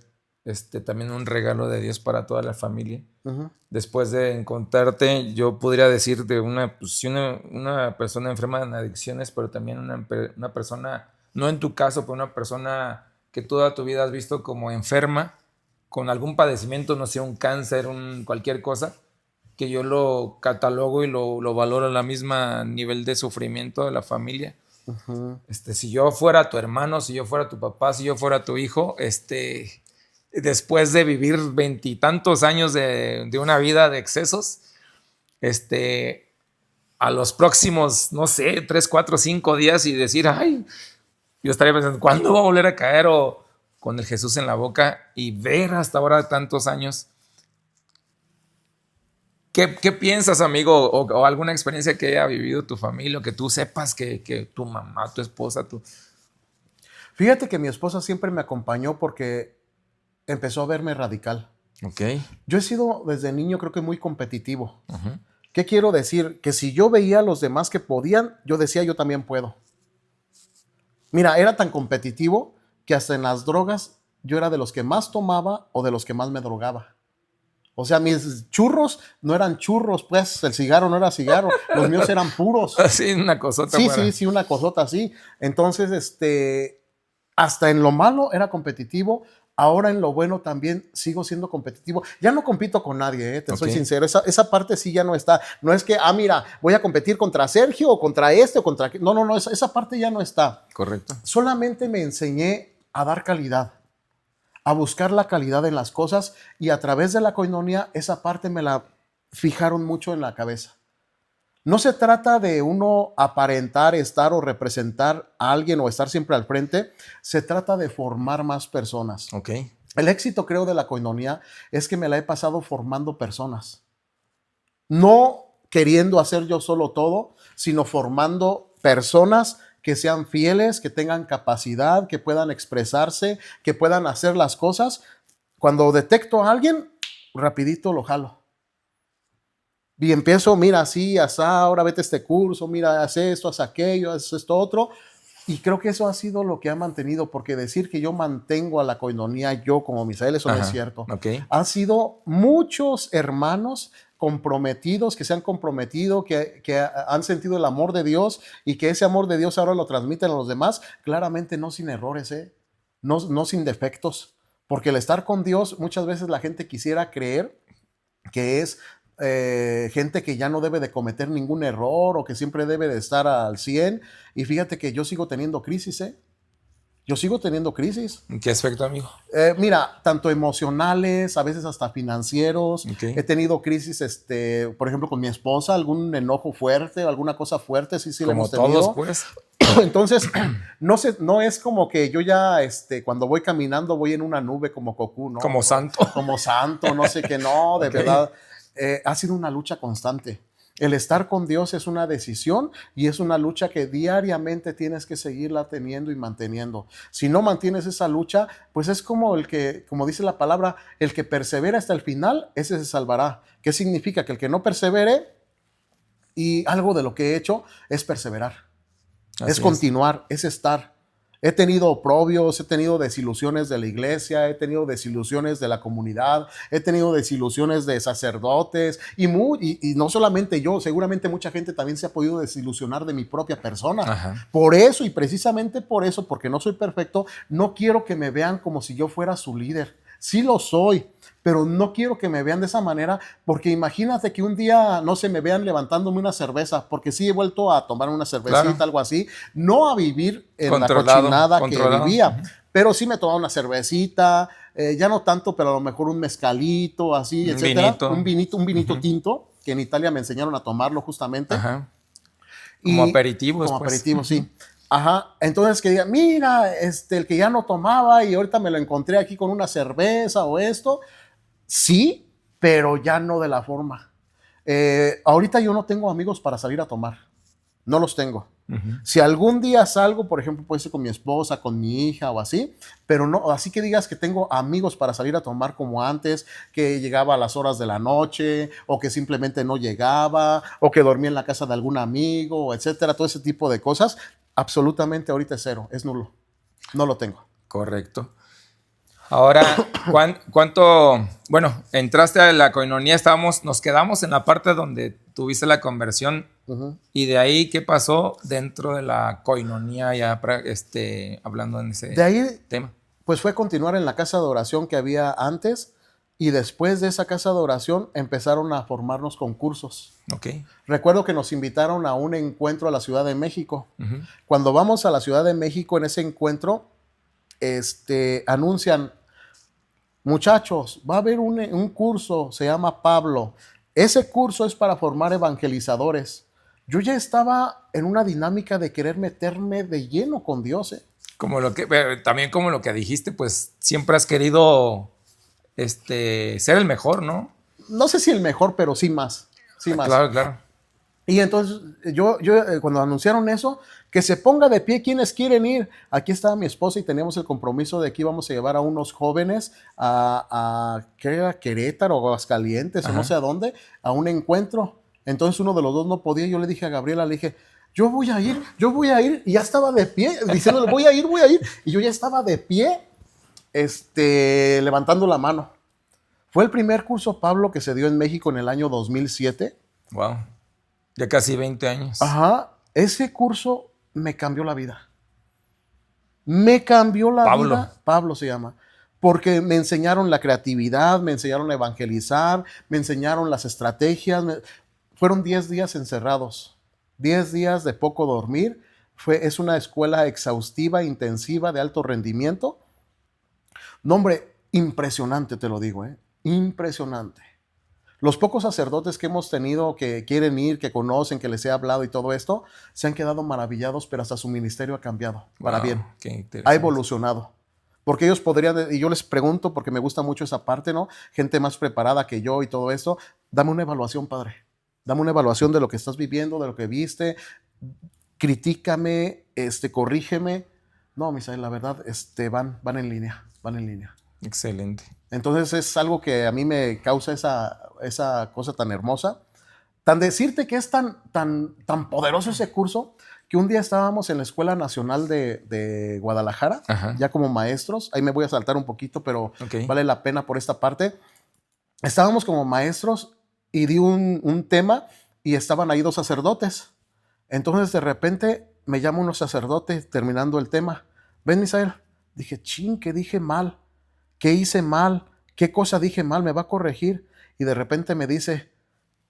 también un regalo de Dios para toda la familia. Uh-huh. Después de encontrarte, yo podría decir de una persona enferma en adicciones, pero también una persona, no en tu caso, pero una persona que toda tu vida has visto como enferma, con algún padecimiento, no sé, un cáncer, cualquier cosa, que yo lo catalogo y lo valoro a la misma nivel de sufrimiento de la familia. Uh-huh. Si yo fuera tu hermano, si yo fuera tu papá, si yo fuera tu hijo, después de vivir 20 y tantos años de una vida de excesos, a los próximos, no sé, 3, 4, 5 días y decir, ay, yo estaría pensando, ¿cuándo va a volver a caer? O con el Jesús en la boca y ver hasta ahora tantos años. ¿Qué piensas, amigo? O alguna experiencia que haya vivido tu familia, o que tú sepas que tu mamá, tu esposa, Fíjate que mi esposa siempre me acompañó porque empezó a verme radical. Ok. Yo he sido desde niño creo que muy competitivo. Uh-huh. ¿Qué quiero decir? Que si yo veía a los demás que podían, yo decía yo también puedo. Mira, era tan competitivo que hasta en las drogas yo era de los que más tomaba o de los que más me drogaba. O sea, mis churros no eran churros, pues el cigarro no era cigarro, los míos eran puros. Sí, una cosota. Sí, una cosota así. Entonces, hasta en lo malo era competitivo. Ahora en lo bueno también sigo siendo competitivo. Ya no compito con nadie, te soy sincero. Esa parte sí ya no está. No es que, mira, voy a competir contra Sergio o contra o contra... No, esa parte ya no está. Correcto. Solamente me enseñé a dar calidad, a buscar la calidad en las cosas y a través de la koinonia esa parte me la fijaron mucho en la cabeza. No se trata de uno aparentar, estar o representar a alguien o estar siempre al frente. Se trata de formar más personas. Ok. El éxito, creo, de la coinonía es que me la he pasado formando personas. No queriendo hacer yo solo todo, sino formando personas que sean fieles, que tengan capacidad, que puedan expresarse, que puedan hacer las cosas. Cuando detecto a alguien, rapidito lo jalo. Y empiezo, mira, así, asá, ahora vete a este curso, mira, haz esto, haz aquello, haz esto otro. Y creo que eso ha sido lo que ha mantenido, porque decir que yo mantengo a la coinonía yo como Misael, eso no es cierto. Okay. Han sido muchos hermanos comprometidos, que se han comprometido, que han sentido el amor de Dios y que ese amor de Dios ahora lo transmiten a los demás, claramente no sin errores, no sin defectos, porque el estar con Dios, muchas veces la gente quisiera creer que es gente que ya no debe de cometer ningún error o que siempre debe de estar al 100. Y fíjate que yo sigo teniendo crisis, Yo sigo teniendo crisis. ¿En qué aspecto, amigo? Mira, tanto emocionales, a veces hasta financieros. Okay. He tenido crisis, por ejemplo, con mi esposa, algún enojo fuerte, alguna cosa fuerte, sí lo hemos tenido. Todos, pues. Entonces, no es como que yo ya, cuando voy caminando, voy en una nube como Goku, ¿no? Como santo. Como santo, no sé qué, no, de verdad. Ha sido una lucha constante. El estar con Dios es una decisión y es una lucha que diariamente tienes que seguirla teniendo y manteniendo. Si no mantienes esa lucha, pues es como como dice la palabra, el que persevera hasta el final, ese se salvará. ¿Qué significa? Que el que no persevere, y algo de lo que he hecho es perseverar. Es continuar, es estar. He tenido oprobios, he tenido desilusiones de la iglesia, he tenido desilusiones de la comunidad, he tenido desilusiones de sacerdotes y no solamente yo, seguramente mucha gente también se ha podido desilusionar de mi propia persona. Ajá. Por eso y precisamente por eso, porque no soy perfecto, no quiero que me vean como si yo fuera su líder. Sí lo soy, pero no quiero que me vean de esa manera, porque imagínate que un día, no sé, me vean levantándome una cerveza, porque sí he vuelto a tomar una cervecita, claro, algo así, no a vivir en la cochinada que vivía, pero sí me tomaba una cervecita, ya no tanto, pero a lo mejor un mezcalito, así, etcétera. Un vinito tinto, que en Italia me enseñaron a tomarlo justamente. Ajá. Como aperitivo. Como aperitivo, sí. Ajá, entonces que diga, mira, el que ya no tomaba y ahorita me lo encontré aquí con una cerveza o esto, sí, pero ya no de la forma. Ahorita yo no tengo amigos para salir a tomar, no los tengo. Si algún día salgo, por ejemplo, puede ser con mi esposa, con mi hija o así, pero no, así que digas que tengo amigos para salir a tomar como antes, que llegaba a las horas de la noche, o que simplemente no llegaba, o que dormía en la casa de algún amigo, etcétera, todo ese tipo de cosas, absolutamente ahorita es cero, es nulo, no lo tengo. Correcto. Ahora, bueno, entraste a la coinonía, nos quedamos en la parte donde tuviste la conversión, y de ahí, ¿qué pasó dentro de la coinonía ya hablando en ese tema? Pues fue continuar en la casa de oración que había antes, y después de esa casa de oración empezaron a formarnos concursos. Okay. Recuerdo que nos invitaron a un encuentro a la Ciudad de México. Cuando vamos a la Ciudad de México, en ese encuentro, anuncian, muchachos, va a haber un curso, se llama Pablo. Ese curso es para formar evangelizadores. Yo ya estaba en una dinámica de querer meterme de lleno con Dios. También como lo que dijiste, pues siempre has querido ser el mejor, ¿no? No sé si el mejor, pero sí más. Sí más. Claro, claro. Y entonces yo cuando anunciaron eso, que se ponga de pie quienes quieren ir. Aquí estaba mi esposa y teníamos el compromiso de que íbamos a llevar a unos jóvenes ¿qué era? Querétaro o Aguascalientes o no sé a dónde, a un encuentro. Entonces uno de los dos no podía. Yo le dije a Gabriela, le dije, yo voy a ir. Y ya estaba de pie, diciéndole, voy a ir. Y yo ya estaba de pie, levantando la mano. Fue el primer curso, Pablo, que se dio en México en el año 2007. Wow. Ya casi 20 años. Ajá. Ese curso me cambió la vida. Me cambió la vida. Pablo se llama. Porque me enseñaron la creatividad, me enseñaron a evangelizar, me enseñaron las estrategias. Fueron 10 días encerrados. 10 días de poco dormir. Es una escuela exhaustiva, intensiva, de alto rendimiento. No, hombre, impresionante, te lo digo, impresionante. Los pocos sacerdotes que hemos tenido que quieren ir, que conocen, que les he hablado y todo esto, se han quedado maravillados, pero hasta su ministerio ha cambiado para Wow, bien. qué Ha interesante. evolucionado. Porque ellos podrían, y yo les pregunto, porque me gusta mucho esa parte, ¿no? Gente más preparada que yo y todo esto, dame una evaluación, padre. Dame una evaluación de lo que estás viviendo, de lo que viste, critícame, corrígeme. No, Misael, la verdad, van en línea, van en línea. Excelente. Entonces es algo que a mí me causa esa cosa tan hermosa. Tan decirte que es tan poderoso ese curso, que un día estábamos en la Escuela Nacional de Guadalajara, Ajá. ya como maestros. Ahí me voy a saltar un poquito, pero Ok. vale la pena por esta parte. Estábamos como maestros y di un tema y estaban ahí dos sacerdotes. Entonces de repente me llama unos sacerdotes terminando el tema. ¿Ven, Misael? Dije, chin, ¿qué dije mal? ¿Qué hice mal? ¿Qué cosa dije mal? ¿Me va a corregir? Y de repente me dice,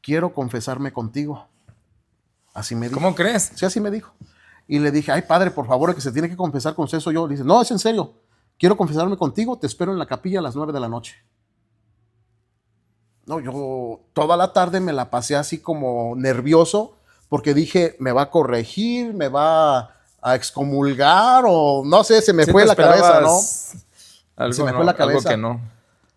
quiero confesarme contigo. Así me dijo. ¿Cómo crees? Sí, así me dijo. Y le dije, ay, padre, por favor, que se tiene que confesar con eso yo. Le dice, no, es en serio. Quiero confesarme contigo, te espero en la capilla a las 9 de la noche. No, yo toda la tarde me la pasé así como nervioso porque dije, me va a corregir, me va a excomulgar o no sé, se me ¿Sí fue te la cabeza, ¿no? esperabas algo, Se me no, fue la algo cabeza. que no?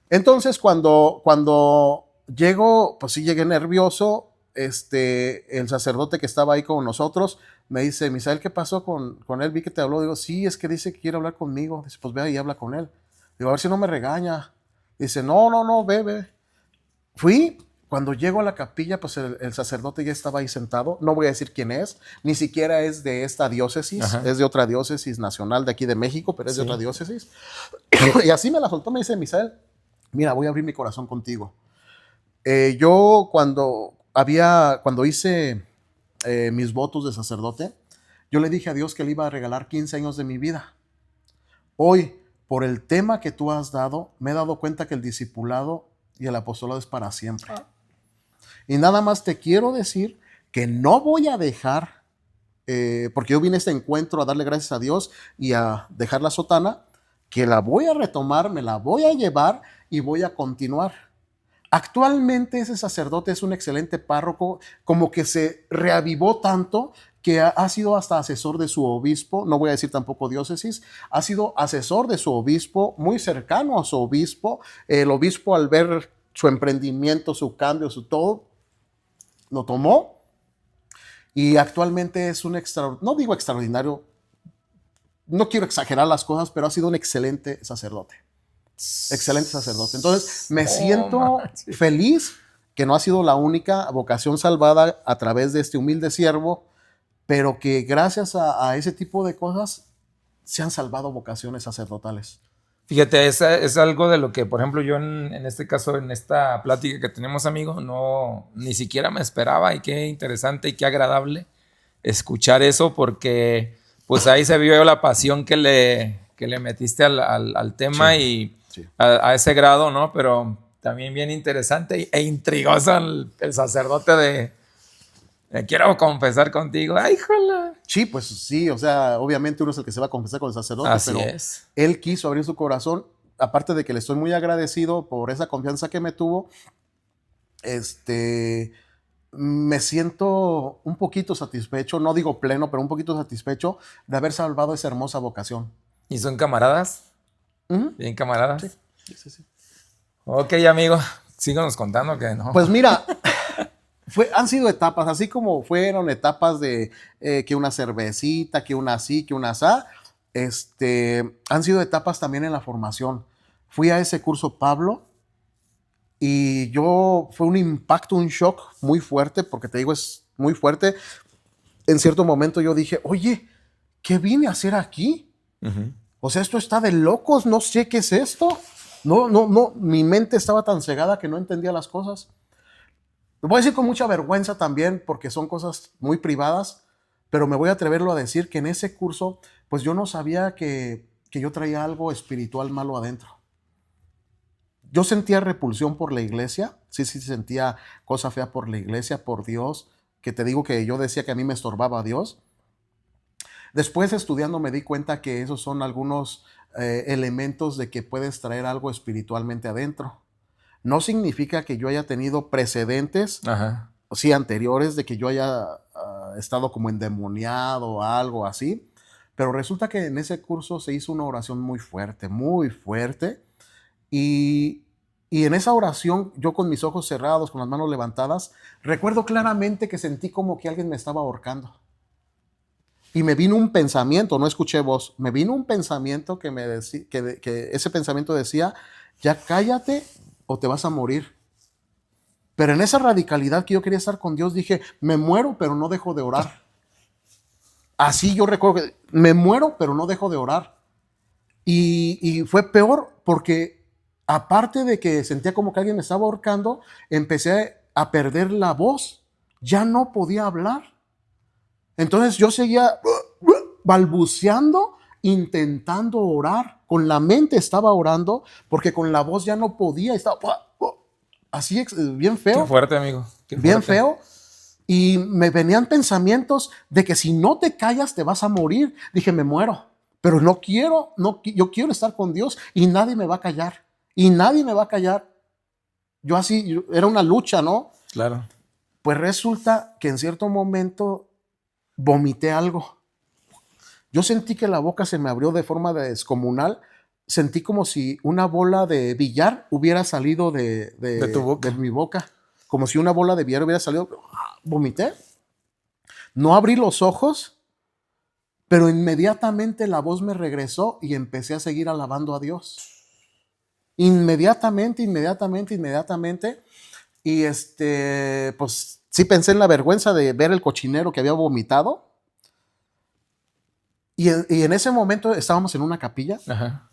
Entonces, cuando llego, pues sí llegué nervioso. El sacerdote que estaba ahí con nosotros me dice, Misael, ¿qué pasó con él? Vi que te habló. Digo, sí, es que dice que quiere hablar conmigo. Dice, pues ve ahí y habla con él. Digo, a ver si no me regaña. Dice, no, ve. Fui, cuando llego a la capilla, pues el sacerdote ya estaba ahí sentado. No voy a decir quién es, ni siquiera es de esta diócesis, Ajá. es de otra diócesis nacional de aquí de México, pero es de Sí. otra diócesis. Y así me la soltó, me dice, Misael, mira, voy a abrir mi corazón contigo. Yo cuando hice mis votos de sacerdote, yo le dije a Dios que le iba a regalar 15 años de mi vida. Hoy, por el tema que tú has dado, me he dado cuenta que el discipulado y el apostolado es para siempre. Y nada más te quiero decir que no voy a dejar, porque yo vine a este encuentro a darle gracias a Dios y a dejar la sotana, que la voy a retomar, me la voy a llevar y voy a continuar. Actualmente ese sacerdote es un excelente párroco, como que se reavivó tanto que ha sido hasta asesor de su obispo, no voy a decir tampoco diócesis, ha sido asesor de su obispo, muy cercano a su obispo. El obispo, al ver su emprendimiento, su cambio, su todo, lo tomó y actualmente es un no digo extraordinario, no quiero exagerar las cosas, pero ha sido un excelente sacerdote. Excelente sacerdote. Entonces me siento feliz que no ha sido la única vocación salvada a través de este humilde siervo, pero que gracias a ese tipo de cosas se han salvado vocaciones sacerdotales. Fíjate, es algo de lo que, por ejemplo, yo en este caso, en esta plática que tenemos, amigo, no, ni siquiera me esperaba, y qué interesante y qué agradable escuchar eso, porque pues ahí se vio la pasión que le metiste al tema, Sí, y sí. a ese grado, ¿no? Pero también bien interesante e intrigoso el sacerdote de quiero confesar contigo. ¡Ay, jola! Sí, pues sí, o sea, obviamente uno es el que se va a confesar con el sacerdote, Así pero es. él quiso abrir su corazón, aparte de que le estoy muy agradecido por esa confianza que me tuvo. Me siento un poquito satisfecho, no digo pleno, pero un poquito satisfecho de haber salvado esa hermosa vocación. ¿Y son camaradas? Ujú. ¿Bien camaradas? Sí. Ok, amigo, síganos contando que no. Pues mira, han sido etapas, así como fueron etapas de que una cervecita, que una así, que una asá. Han sido etapas también en la formación. Fui a ese curso Pablo y fue un impacto, un shock muy fuerte, porque te digo, es muy fuerte. En cierto momento yo dije, oye, ¿qué vine a hacer aquí? Uh-huh. O sea, esto está de locos, no sé qué es esto. No, mi mente estaba tan cegada que no entendía las cosas. Lo voy a decir con mucha vergüenza también, porque son cosas muy privadas, pero me voy a atreverlo a decir que en ese curso, pues yo no sabía que yo traía algo espiritual malo adentro. Yo sentía repulsión por la iglesia, sí sentía cosa fea por la iglesia, por Dios, que te digo que yo decía que a mí me estorbaba a Dios. Después estudiando me di cuenta que esos son algunos elementos de que puedes traer algo espiritualmente adentro. No significa que yo haya tenido precedentes, Ajá. sí, anteriores, de que yo haya estado como endemoniado o algo así. Pero resulta que en ese curso se hizo una oración muy fuerte. Y, y en esa oración, yo con mis ojos cerrados, con las manos levantadas, recuerdo claramente que sentí como que alguien me estaba ahorcando. Y me vino un pensamiento, no escuché voz, me vino un pensamiento que me decía, que ese pensamiento decía, ya cállate o te vas a morir. Pero en esa radicalidad que yo quería estar con Dios, dije, me muero, pero no dejo de orar. Así yo recuerdo que me muero, pero no dejo de orar. Y fue peor porque aparte de que sentía como que alguien me estaba ahorcando, empecé a perder la voz. Ya no podía hablar. Entonces yo seguía balbuceando, intentando orar. Con la mente estaba orando porque con la voz ya no podía. Estaba así bien Qué feo, fuerte, amigo. Qué bien fuerte. feo. Y me venían pensamientos de que si no te callas te vas a morir. Dije, me muero. Pero no quiero, no, yo quiero estar con Dios y nadie me va a callar. Y nadie me va a callar. Yo así, era una lucha, ¿no? Claro. Pues resulta que en cierto momento vomité algo. Yo sentí que la boca se me abrió de forma descomunal. Sentí como si una bola de billar hubiera salido De tu boca. de mi boca. Como si una bola de billar hubiera salido. Vomité. No abrí los ojos, pero inmediatamente la voz me regresó y empecé a seguir alabando a Dios. Inmediatamente. Y pues sí pensé en la vergüenza de ver el cochinero que había vomitado. Y en ese momento estábamos en una capilla. Ajá.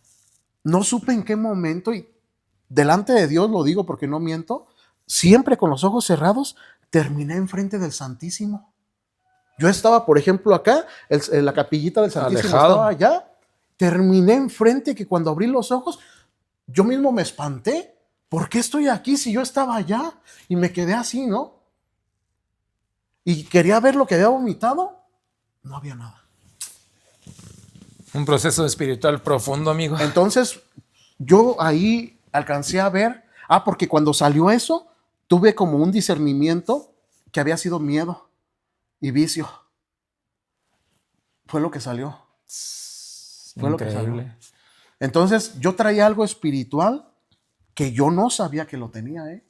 No supe en qué momento, y delante de Dios lo digo porque no miento, siempre con los ojos cerrados, terminé enfrente del Santísimo. Yo estaba, por ejemplo, acá, la capillita del Santísimo Alejado. estaba allá, terminé enfrente que cuando abrí los ojos, yo mismo me espanté. ¿Por qué estoy aquí si yo estaba allá? Y me quedé así, ¿no? Y quería ver lo que había vomitado, no había nada. Un proceso espiritual profundo, amigo. Entonces, yo ahí alcancé a ver, porque cuando salió eso, tuve como un discernimiento que había sido miedo y vicio. Fue lo que salió. Fue lo que salió. Increíble. Entonces, yo traía algo espiritual que yo no sabía que lo tenía, ¿eh?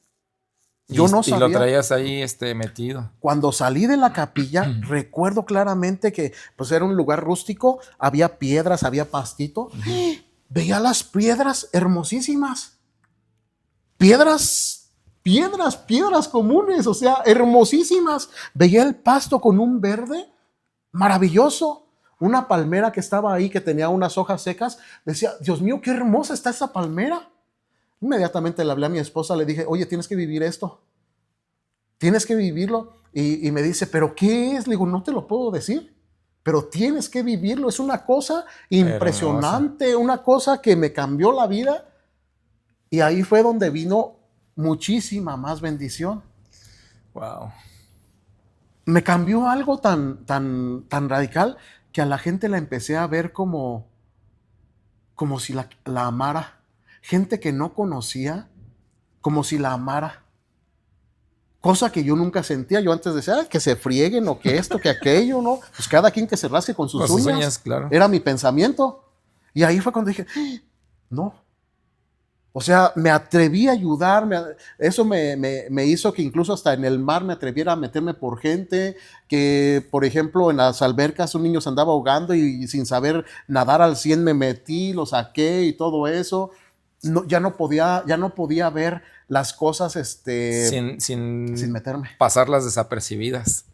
Yo no Y sabía. lo traías ahí metido. Cuando salí de la capilla, recuerdo claramente que pues era un lugar rústico, había piedras, había pastito. Veía las piedras hermosísimas. Piedras comunes, o sea, hermosísimas. Veía el pasto con un verde maravilloso. Una palmera que estaba ahí, que tenía unas hojas secas. Decía, Dios mío, qué hermosa está esa palmera. Inmediatamente le hablé a mi esposa, le dije, oye, tienes que vivir esto. Tienes que vivirlo. Y me dice, ¿pero qué es? Le digo, no te lo puedo decir, pero tienes que vivirlo. Es una cosa impresionante, hermosa. Una cosa que me cambió la vida. Y ahí fue donde vino muchísima más bendición. Wow. Me cambió algo tan radical que a la gente la empecé a ver como si la amara. Gente que no conocía, como si la amara. Cosa que yo nunca sentía. Yo antes decía, que se frieguen o que esto, que aquello, ¿no? Pues cada quien que se rasque con sus uñas. Claro. Era mi pensamiento. Y ahí fue cuando dije, no. O sea, me atreví a ayudar. Eso me hizo que incluso hasta en el mar me atreviera a meterme por gente. Que, por ejemplo, en las albercas un niño se andaba ahogando y sin saber nadar al 100 me metí, lo saqué y todo eso. No, ya no podía ver las cosas sin meterme. Pasarlas desapercibidas.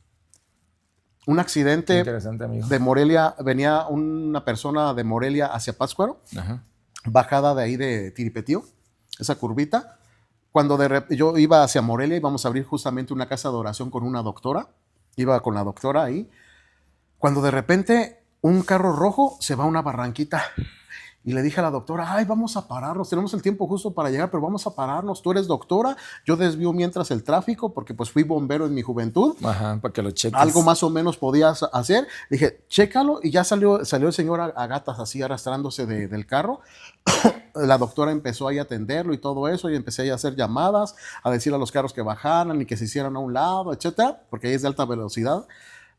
Un accidente. Interesante, amigo. De Morelia, venía una persona de Morelia hacia Pátzcuaro, bajada de ahí de Tiripetío, esa curvita. Cuando yo iba hacia Morelia, íbamos a abrir justamente una casa de oración con una doctora, iba con la doctora ahí, cuando de repente un carro rojo se va a una barranquita. Y le dije a la doctora, ay, vamos a pararnos, tenemos el tiempo justo para llegar, pero vamos a pararnos. Tú eres doctora, yo desvío mientras el tráfico, porque pues fui bombero en mi juventud. Ajá, para que lo cheques. Algo más o menos podías hacer. Dije, chécalo, y ya salió el señor a gatas así arrastrándose del carro. la doctora empezó ahí a atenderlo y todo eso, y empecé ahí a hacer llamadas, a decirle a los carros que bajaran y que se hicieran a un lado, etcétera, porque ahí es de alta velocidad.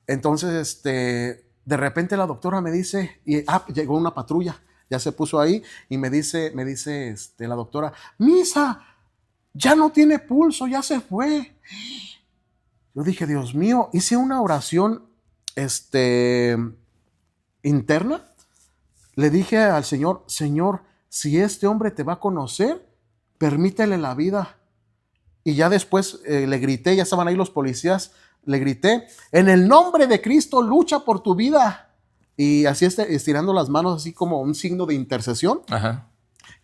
Entonces, de repente la doctora me dice, llegó una patrulla, ya se puso ahí, y me dice la doctora, Misa, ya no tiene pulso, ya se fue. Yo dije, Dios mío, hice una oración, interna. Le dije al Señor, Señor, si este hombre te va a conocer, permítele la vida. Y ya después le grité, ya estaban ahí los policías, le grité, en el nombre de Cristo, lucha por tu vida. Y así estirando las manos, así como un signo de intercesión. Ajá.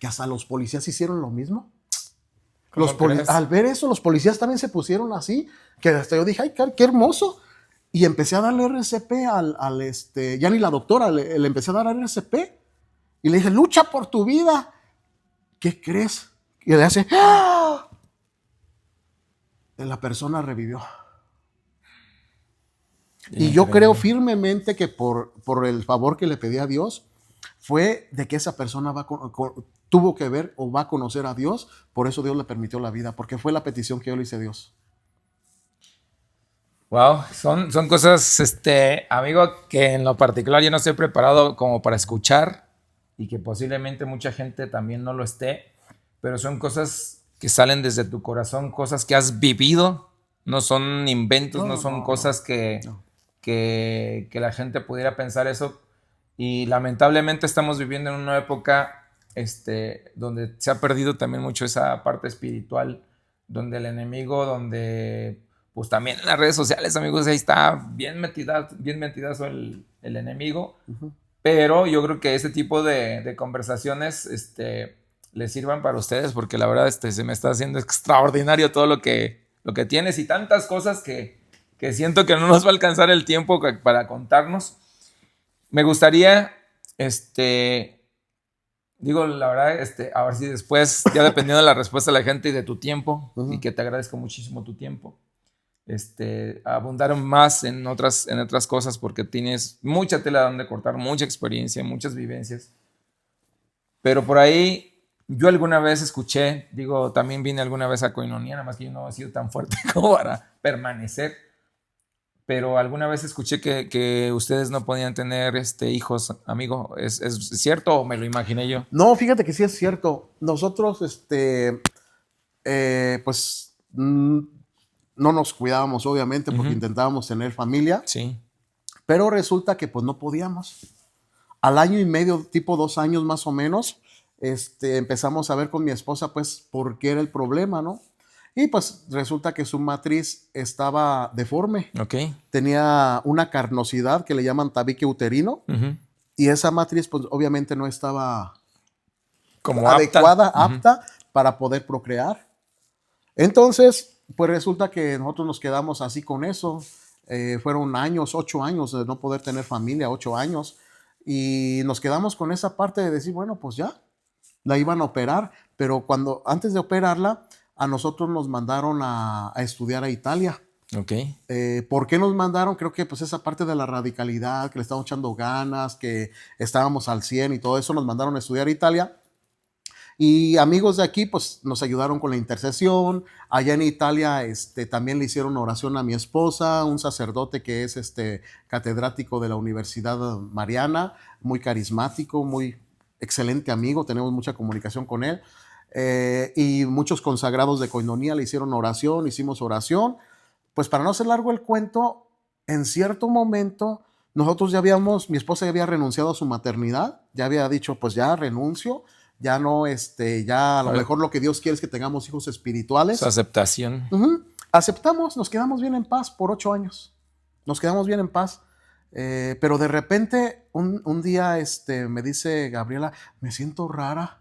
Que hasta los policías hicieron lo mismo. ¿Cómo Al ver eso, los policías también se pusieron así, que hasta yo dije, ay, qué hermoso. Y empecé a darle RCP ya ni la doctora, le empecé a dar RCP. Y le dije, lucha por tu vida. ¿Qué crees? Y le hace, ¡ah! La persona revivió. Y yo creo firmemente que por el favor que le pedí a Dios, fue de que esa persona tuvo que ver o va a conocer a Dios. Por eso Dios le permitió la vida, porque fue la petición que yo le hice a Dios. Wow, son cosas, amigo, que en lo particular yo no estoy preparado como para escuchar y que posiblemente mucha gente también no lo esté, pero son cosas que salen desde tu corazón, cosas que has vivido, no son inventos, no son cosas que la gente pudiera pensar eso. Y lamentablemente estamos viviendo en una época donde se ha perdido también mucho esa parte espiritual, donde el enemigo, donde pues también en las redes sociales, amigos, ahí está bien metidazo el enemigo. Uh-huh. Pero yo creo que ese tipo de conversaciones les sirvan para ustedes, porque la verdad se me está haciendo extraordinario todo lo que tienes y tantas cosas que siento que no nos va a alcanzar el tiempo para contarnos. Me gustaría, digo, la verdad, a ver si después, ya dependiendo de la respuesta de la gente y de tu tiempo, uh-huh, y que te agradezco muchísimo tu tiempo, abundar más en otras cosas, porque tienes mucha tela donde cortar, mucha experiencia, muchas vivencias. Pero por ahí, yo alguna vez escuché, digo, también vine alguna vez a Koinonia, nada más que yo no he sido tan fuerte como para permanecer. Pero alguna vez escuché que ustedes no podían tener hijos, amigo. ¿Es cierto o me lo imaginé yo? No, fíjate que sí es cierto. Nosotros, pues, no nos cuidábamos, obviamente, porque uh-huh, intentábamos tener familia. Sí. Pero resulta que, pues, no podíamos. Al año y medio, tipo 2 años más o menos, empezamos a ver con mi esposa, pues, por qué era el problema, ¿no? Y pues resulta que su matriz estaba deforme. Okay. Tenía una carnosidad que le llaman tabique uterino. Uh-huh. Y esa matriz, pues obviamente no estaba como adecuada, apta para poder procrear. Entonces, pues resulta que nosotros nos quedamos así con eso. Fueron 8 años de no poder tener familia, 8 años. Y nos quedamos con esa parte de decir, bueno, pues ya, la iban a operar. Pero antes de operarla, a nosotros nos mandaron a estudiar a Italia. Okay. ¿Por qué nos mandaron? Creo que pues esa parte de la radicalidad, que le estábamos echando ganas, que estábamos al 100 y todo eso, nos mandaron a estudiar a Italia. Y amigos de aquí pues nos ayudaron con la intercesión. Allá en Italia también le hicieron oración a mi esposa, un sacerdote que es catedrático de la Universidad Mariana, muy carismático, muy excelente amigo, tenemos mucha comunicación con él. Y muchos consagrados de Koinonia le hicieron oración, hicimos oración. Pues para no hacer largo el cuento, en cierto momento nosotros mi esposa ya había renunciado a su maternidad, ya había dicho, pues ya renuncio, ya no, ya a lo mejor lo que Dios quiere es que tengamos hijos espirituales. Su aceptación. Uh-huh. Aceptamos, nos quedamos bien en paz por 8 años, nos quedamos bien en paz. Pero de repente un día me dice Gabriela, me siento rara.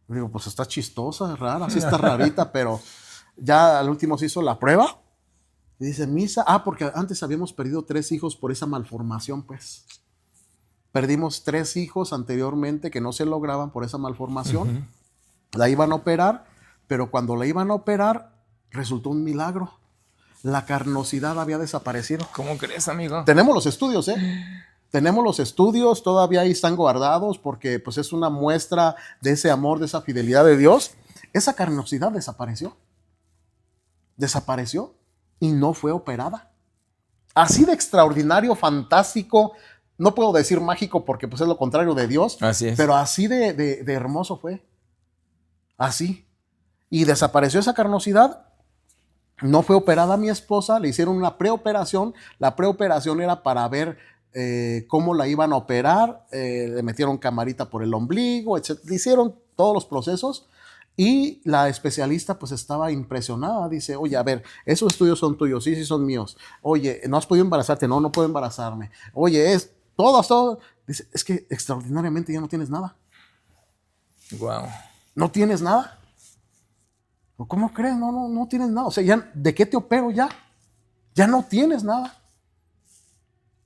Digo, pues está chistosa, rara, sí está rarita, pero ya al último se hizo la prueba. Y dice, Misa, porque antes habíamos perdido 3 hijos por esa malformación, pues. Perdimos 3 hijos anteriormente que no se lograban por esa malformación. Uh-huh. La iban a operar, pero cuando la iban a operar, resultó un milagro. La carnosidad había desaparecido. ¿Cómo crees, amigo? Tenemos los estudios, Tenemos los estudios, todavía ahí están guardados porque pues es una muestra de ese amor, de esa fidelidad de Dios. Esa carnosidad desapareció. Desapareció y no fue operada. Así de extraordinario, fantástico, no puedo decir mágico porque pues es lo contrario de Dios, Así es. pero así de hermoso fue. Así. Y desapareció esa carnosidad. No fue operada a mi esposa, le hicieron una preoperación. La preoperación era para ver cómo la iban a operar. Le metieron camarita por el ombligo, etc. Le hicieron todos los procesos. Y la especialista pues estaba impresionada, dice, oye, a ver, esos estudios son tuyos, sí, sí son míos. Oye, ¿no has podido embarazarte? No, no puedo embarazarme. Oye, es todo. Dice, es que extraordinariamente ya no tienes nada. Wow. No tienes nada. ¿Cómo crees? No tienes nada. O sea, ya, ¿de qué te opero ya? Ya no tienes nada.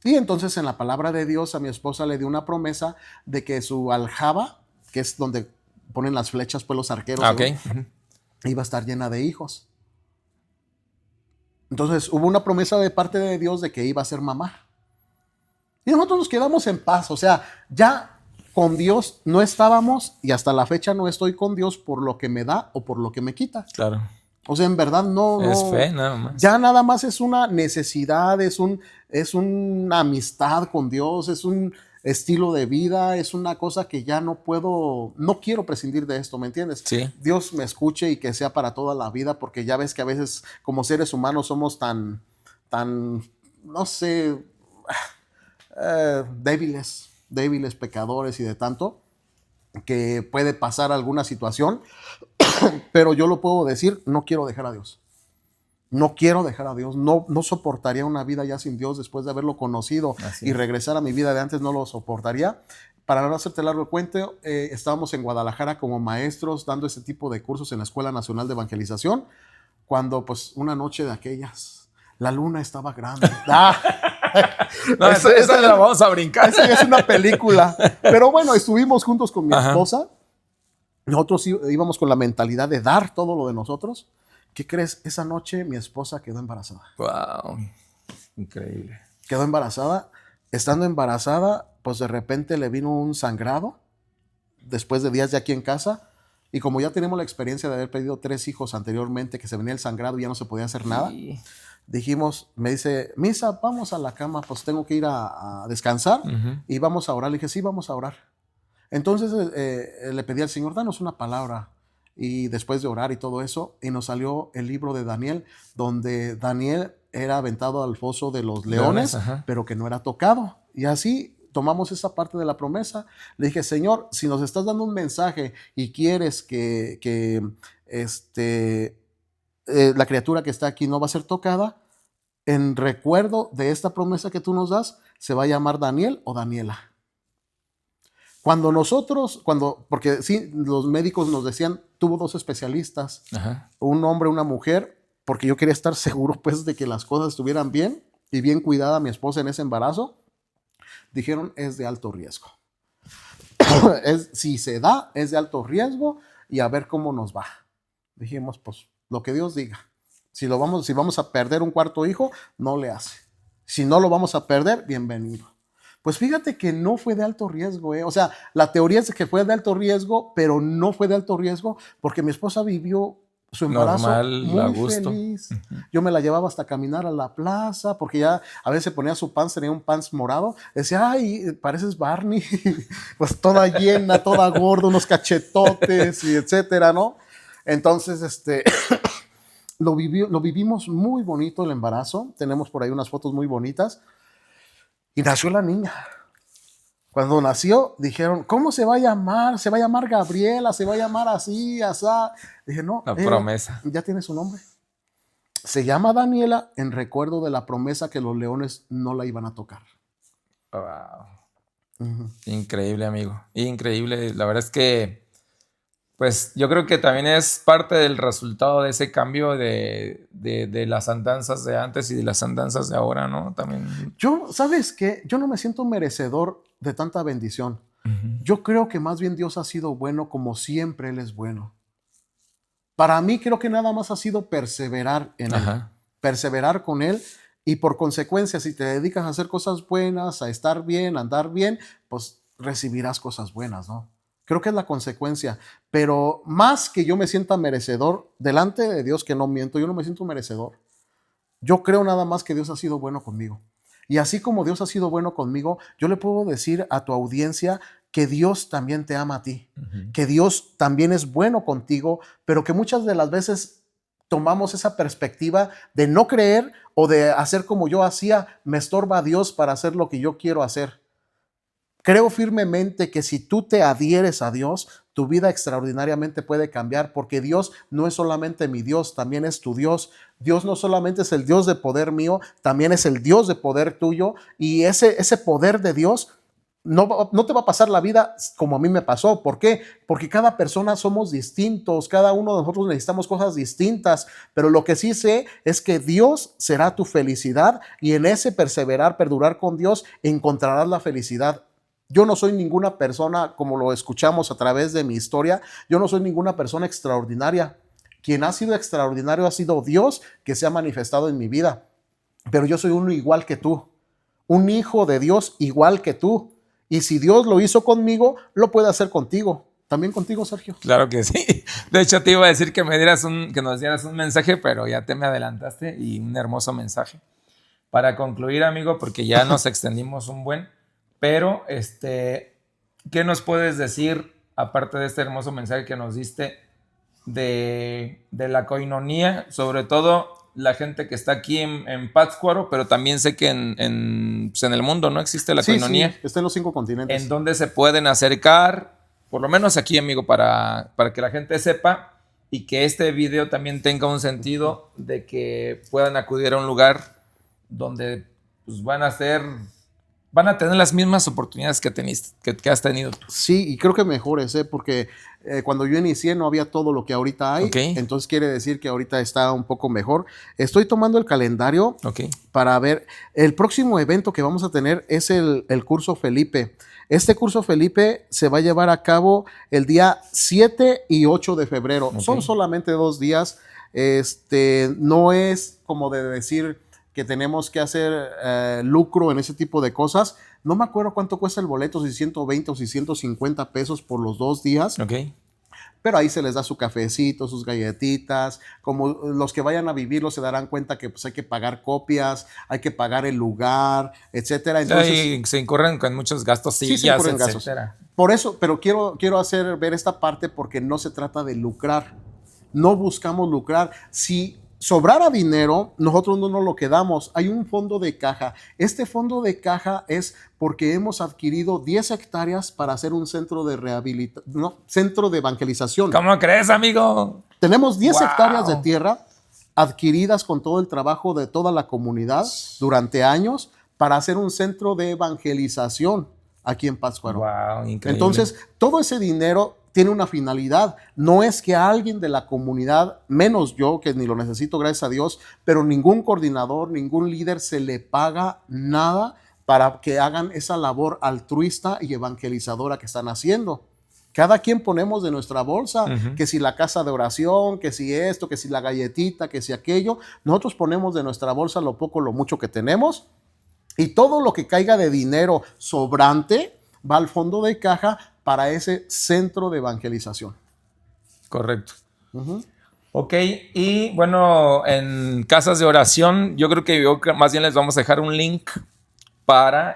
Y entonces en la palabra de Dios a mi esposa le dio una promesa de que su aljaba, que es donde ponen las flechas, pues los arqueros, Okay. iba a estar llena de hijos. Entonces hubo una promesa de parte de Dios de que iba a ser mamá. Y nosotros nos quedamos en paz. O sea, ya con Dios no estábamos y hasta la fecha no estoy con Dios por lo que me da o por lo que me quita. Claro. O sea, en verdad no. Es fe, nada más. Ya nada más es una necesidad, es una amistad con Dios, es un estilo de vida, es una cosa que ya no quiero prescindir de esto, ¿me entiendes? Sí. Dios me escuche y que sea para toda la vida, porque ya ves que a veces como seres humanos somos tan, no sé, débiles pecadores y de tanto, que puede pasar alguna situación, pero yo lo puedo decir, no quiero dejar a Dios. No quiero dejar a Dios, no soportaría una vida ya sin Dios después de haberlo conocido. Así y regresar a mi vida de antes no lo soportaría. Para no hacerte largo el cuento, estábamos en Guadalajara como maestros dando ese tipo de cursos en la Escuela Nacional de Evangelización, cuando pues una noche de aquellas, la luna estaba grande. No, esa la vamos a brincar. Esa es una película. Pero bueno, estuvimos juntos con mi esposa. Nosotros íbamos con la mentalidad de dar todo lo de nosotros. ¿Qué crees? Esa noche mi esposa quedó embarazada. Wow, increíble. Quedó embarazada. Estando embarazada, pues de repente le vino un sangrado después de días de aquí en casa. Y como ya tenemos la experiencia de haber pedido 3 hijos anteriormente, que se venía el sangrado y ya no se podía hacer nada, dijimos, me dice, Misa, vamos a la cama, pues tengo que ir a descansar y vamos a orar. Le dije, sí, vamos a orar. Entonces le pedí al Señor, danos una palabra. Y después de orar y todo eso, y nos salió el libro de Daniel, donde Daniel era aventado al foso de los leones, pero que no era tocado. Y así tomamos esa parte de la promesa. Le dije, Señor, si nos estás dando un mensaje y quieres que la criatura que está aquí no va a ser tocada, en recuerdo de esta promesa que tú nos das, se va a llamar Daniel o Daniela. Porque sí, los médicos nos decían, tuvo 2 especialistas, un hombre y una mujer, porque yo quería estar seguro pues de que las cosas estuvieran bien y bien cuidada mi esposa en ese embarazo. Dijeron, es de alto riesgo. Si se da, es de alto riesgo y a ver cómo nos va. Dijimos, pues lo que Dios diga. Si vamos a perder un 4.º hijo, no le hace. Si no lo vamos a perder, bienvenido. Pues fíjate que no fue de alto riesgo. O sea, la teoría es que fue de alto riesgo, pero no fue de alto riesgo porque mi esposa vivió su embarazo normal, muy feliz. Yo me la llevaba hasta caminar a la plaza porque ya a veces ponía su pants, tenía un pants morado. Decía, ay, pareces Barney. Pues toda llena, toda gorda, unos cachetotes y etcétera, ¿no? Entonces, lo vivimos muy bonito el embarazo. Tenemos por ahí unas fotos muy bonitas. Y nació la niña. Cuando nació, dijeron, ¿cómo se va a llamar? Se va a llamar Gabriela, se va a llamar así, asá. Dije, no. La promesa. Ya tiene su nombre. Se llama Daniela en recuerdo de la promesa que los leones no la iban a tocar. Wow. Increíble, amigo. Increíble. La verdad es que, pues, yo creo que también es parte del resultado de ese cambio de las andanzas de antes y de las andanzas de ahora, ¿no? También. ¿Sabes qué? Yo no me siento merecedor de tanta bendición. Yo creo que más bien Dios ha sido bueno como siempre Él es bueno. Para mí creo que nada más ha sido perseverar en Él. Perseverar con Él Y por consecuencia, si te dedicas a hacer cosas buenas, a estar bien, a andar bien, pues recibirás cosas buenas, ¿no? Creo que es la consecuencia. Pero más que yo me sienta merecedor, delante de Dios, que no miento, yo no me siento merecedor. Yo creo nada más que Dios ha sido bueno conmigo. Y así como Dios ha sido bueno conmigo, yo le puedo decir a tu audiencia que Dios también te ama a ti, que Dios también es bueno contigo, pero que muchas de las veces tomamos esa perspectiva de no creer o de hacer como yo hacía, me estorba a Dios para hacer lo que yo quiero hacer. Creo firmemente que si tú te adhieres a Dios, tu vida extraordinariamente puede cambiar, porque Dios no es solamente mi Dios, también es tu Dios. Dios no solamente es el Dios de poder mío, también es el Dios de poder tuyo, y ese poder de Dios no te va a pasar la vida como a mí me pasó. ¿Por qué? Porque cada persona somos distintos, cada uno de nosotros necesitamos cosas distintas, pero lo que sí sé es que Dios será tu felicidad, y en ese perseverar, perdurar con Dios, encontrarás la felicidad. Yo no soy ninguna persona, como lo escuchamos a través de mi historia, yo no soy ninguna persona extraordinaria. Quien ha sido extraordinario ha sido Dios, que se ha manifestado en mi vida. Pero yo soy uno igual que tú, un hijo de Dios igual que tú. Y si Dios lo hizo conmigo, lo puede hacer contigo. También contigo, Sergio. Claro que sí. De hecho, te iba a decir que que nos dieras un mensaje, pero ya te me adelantaste, y un hermoso mensaje. Para concluir, amigo, porque ya nos extendimos un buen, pero ¿qué nos puedes decir, aparte de este hermoso mensaje que nos diste, de la coinonía, sobre todo la gente que está aquí en Pátzcuaro, pero también sé que pues en el mundo no existe la coinonía? Sí, está en los 5 continentes. ¿En dónde se pueden acercar? Por lo menos aquí, amigo, para que la gente sepa y que este video también tenga un sentido de que puedan acudir a un lugar donde pues, van a tener las mismas oportunidades que has tenido tú. Sí, y creo que mejores, porque cuando yo inicié no había todo lo que ahorita hay. Okay. Entonces quiere decir que ahorita está un poco mejor. Estoy tomando el calendario para ver. El próximo evento que vamos a tener es el curso Felipe. Este curso Felipe se va a llevar a cabo el día 7 y 8 de febrero. Son solamente 2 días. No es como de decir que tenemos que hacer lucro en ese tipo de cosas. No me acuerdo cuánto cuesta el boleto, si 120 o si 150 pesos por los 2 días. Pero ahí se les da su cafecito, sus galletitas. Como los que vayan a vivirlo se darán cuenta que pues, hay que pagar copias, hay que pagar el lugar, etcétera. Entonces, se incurren con muchos gastos, sillas, se incurren etcétera. Gastos. Por eso, pero quiero hacer ver esta parte, porque no se trata de lucrar. No buscamos lucrar. Si sobrara dinero, nosotros no nos lo quedamos. Hay un fondo de caja. Este fondo de caja es porque hemos adquirido 10 hectáreas para hacer un centro de centro de evangelización. ¿Cómo crees, amigo? Tenemos 10 hectáreas de tierra adquiridas con todo el trabajo de toda la comunidad durante años para hacer un centro de evangelización aquí en Pátzcuaro. Wow, increíble. Entonces, todo ese dinero tiene una finalidad. No es que a alguien de la comunidad, menos yo, que ni lo necesito, gracias a Dios, pero ningún coordinador, ningún líder se le paga nada para que hagan esa labor altruista y evangelizadora que están haciendo. Cada quien ponemos de nuestra bolsa, que si la casa de oración, que si esto, que si la galletita, que si aquello. Nosotros ponemos de nuestra bolsa lo poco, lo mucho que tenemos, y todo lo que caiga de dinero sobrante va al fondo de caja para ese centro de evangelización. Correcto. Ok, y bueno, en casas de oración, yo creo que más bien les vamos a dejar un link para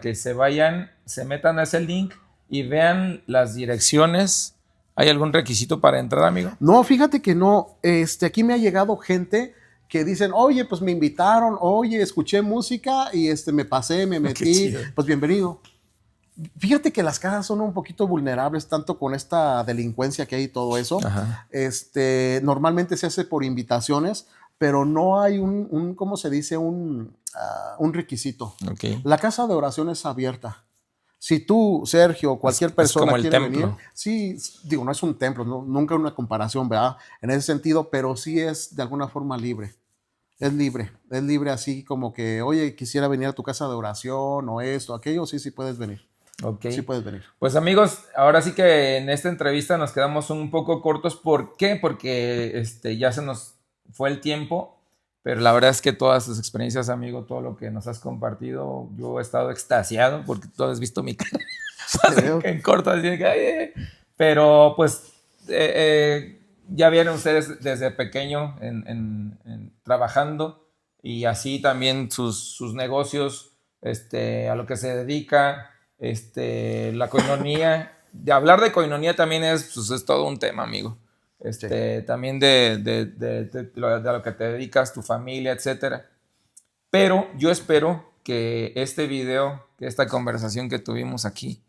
que se vayan, se metan a ese link y vean las direcciones. ¿Hay algún requisito para entrar, amigo? No, fíjate que no. Aquí me ha llegado gente que dicen, oye, pues me invitaron, oye, escuché música y me pasé, me metí, pues bienvenido. Fíjate que las casas son un poquito vulnerables, tanto con esta delincuencia que hay y todo eso. Normalmente se hace por invitaciones, pero no hay ¿cómo se dice? Un requisito. La casa de oración es abierta. Si tú, Sergio, cualquier persona quiere venir, sí, digo, no es un templo, nunca una comparación, ¿verdad? En ese sentido, pero sí es de alguna forma libre. Es libre así como que, oye, quisiera venir a tu casa de oración o esto, aquello, sí puedes venir. Sí puedes venir. Pues amigos, ahora sí que en esta entrevista nos quedamos un poco cortos. ¿Por qué? Porque ya se nos fue el tiempo, pero la verdad es que todas tus experiencias, amigo, todo lo que nos has compartido, yo he estado extasiado porque tú has visto mi cara en corto, así de que, pero pues ya vienen ustedes desde pequeño trabajando y así también sus negocios, a lo que se dedica, la coinonía. De hablar de coinonía también pues es todo un tema, amigo. Sí. También de lo que te dedicas, tu familia, etcétera. Pero yo espero que este video, que esta conversación que tuvimos aquí,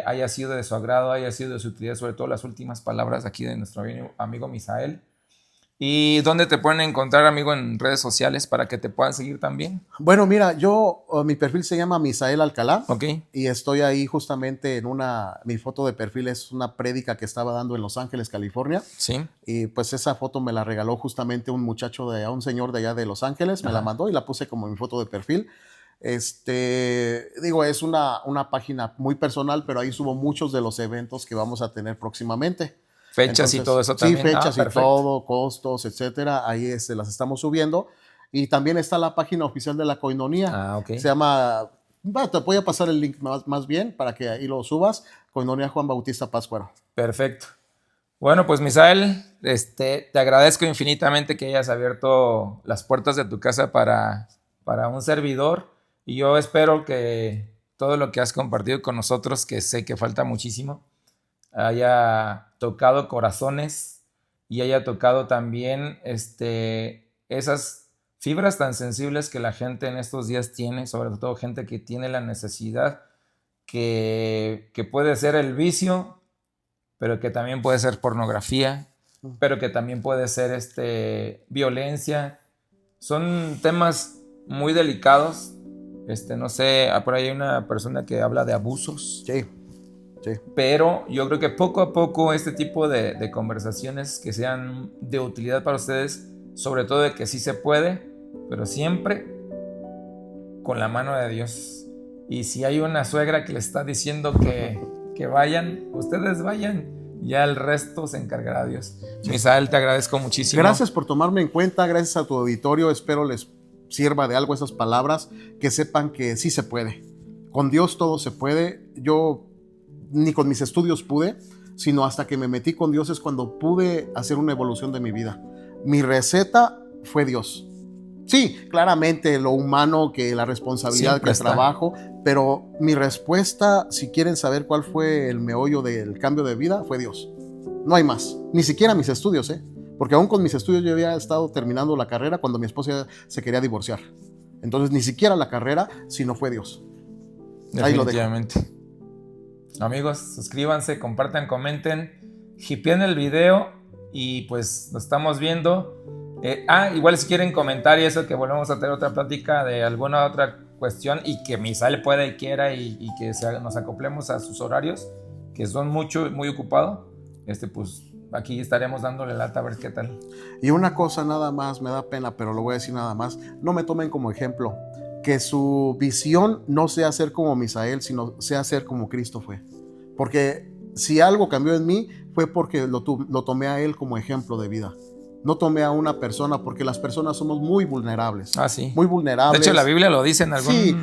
haya sido de su agrado, haya sido de su utilidad, sobre todo las últimas palabras aquí de nuestro amigo Misael. ¿Y dónde te pueden encontrar, amigo, en redes sociales para que te puedan seguir también? Bueno, mira, mi perfil se llama Misael Alcalá. Ok. Y estoy ahí justamente mi foto de perfil es una prédica que estaba dando en Los Ángeles, California. Sí. Y pues esa foto me la regaló justamente un señor de allá de Los Ángeles, me la mandó y la puse como mi foto de perfil. Digo, es una página muy personal, pero ahí subo muchos de los eventos que vamos a tener próximamente. Fechas y todo eso también. Sí, fechas y todo, costos, etcétera. Ahí las estamos subiendo. Y también está la página oficial de la Coinonía. Ok. Se llama, te voy a pasar el link más bien para que ahí lo subas. Coinonía Juan Bautista Páscuaro. Perfecto. Bueno, pues Misael, te agradezco infinitamente que hayas abierto las puertas de tu casa para un servidor. Y yo espero que todo lo que has compartido con nosotros, que sé que falta muchísimo, haya tocado corazones y haya tocado también esas fibras tan sensibles que la gente en estos días tiene, sobre todo gente que tiene la necesidad, que puede ser el vicio, pero que también puede ser pornografía, pero que también puede ser violencia. Son temas muy delicados. No sé, por ahí hay una persona que habla de abusos. Sí. Sí. Pero yo creo que poco a poco este tipo de conversaciones que sean de utilidad para ustedes, sobre todo de que sí se puede, pero siempre con la mano de Dios. Y si hay una suegra que le está diciendo que vayan, ustedes vayan, ya el resto se encargará Dios. Sí. Misael, te agradezco muchísimo. Gracias por tomarme en cuenta, gracias a tu auditorio, espero les sirva de algo esas palabras, que sepan que sí se puede. Con Dios todo se puede. Yo ni con mis estudios pude, sino hasta que me metí con Dios es cuando pude hacer una evolución de mi vida. Mi receta fue Dios. Sí, claramente lo humano, que la responsabilidad, siempre que el trabajo, pero mi respuesta, si quieren saber cuál fue el meollo del cambio de vida, fue Dios. No hay más, ni siquiera mis estudios, porque aún con mis estudios yo había estado terminando la carrera cuando mi esposa se quería divorciar. Entonces ni siquiera la carrera, sino fue Dios. Ahí lo dejo. Definitivamente. Amigos, suscríbanse, compartan, comenten, hipeen el video y pues nos estamos viendo. Igual si quieren comentar y eso, que volvemos a tener otra plática de alguna otra cuestión y que Misael pueda y quiera y que nos acoplemos a sus horarios, que son muy ocupados, pues aquí estaremos dándole lata a ver qué tal. Y una cosa nada más, me da pena, pero lo voy a decir nada más, no me tomen como ejemplo. Que su visión no sea ser como Misael, sino sea ser como Cristo fue. Porque si algo cambió en mí, fue porque lo tomé a Él como ejemplo de vida. No tomé a una persona, porque las personas somos muy vulnerables. Sí. Muy vulnerables. De hecho, la Biblia lo dice en algún... Sí,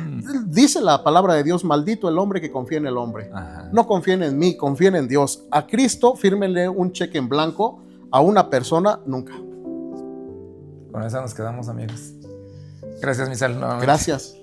dice la palabra de Dios, maldito el hombre que confía en el hombre. Ajá. No confíen en mí, confíen en Dios. A Cristo, fírmenle un cheque en blanco. A una persona, nunca. Con eso nos quedamos, amigos. Gracias, Misael. Gracias.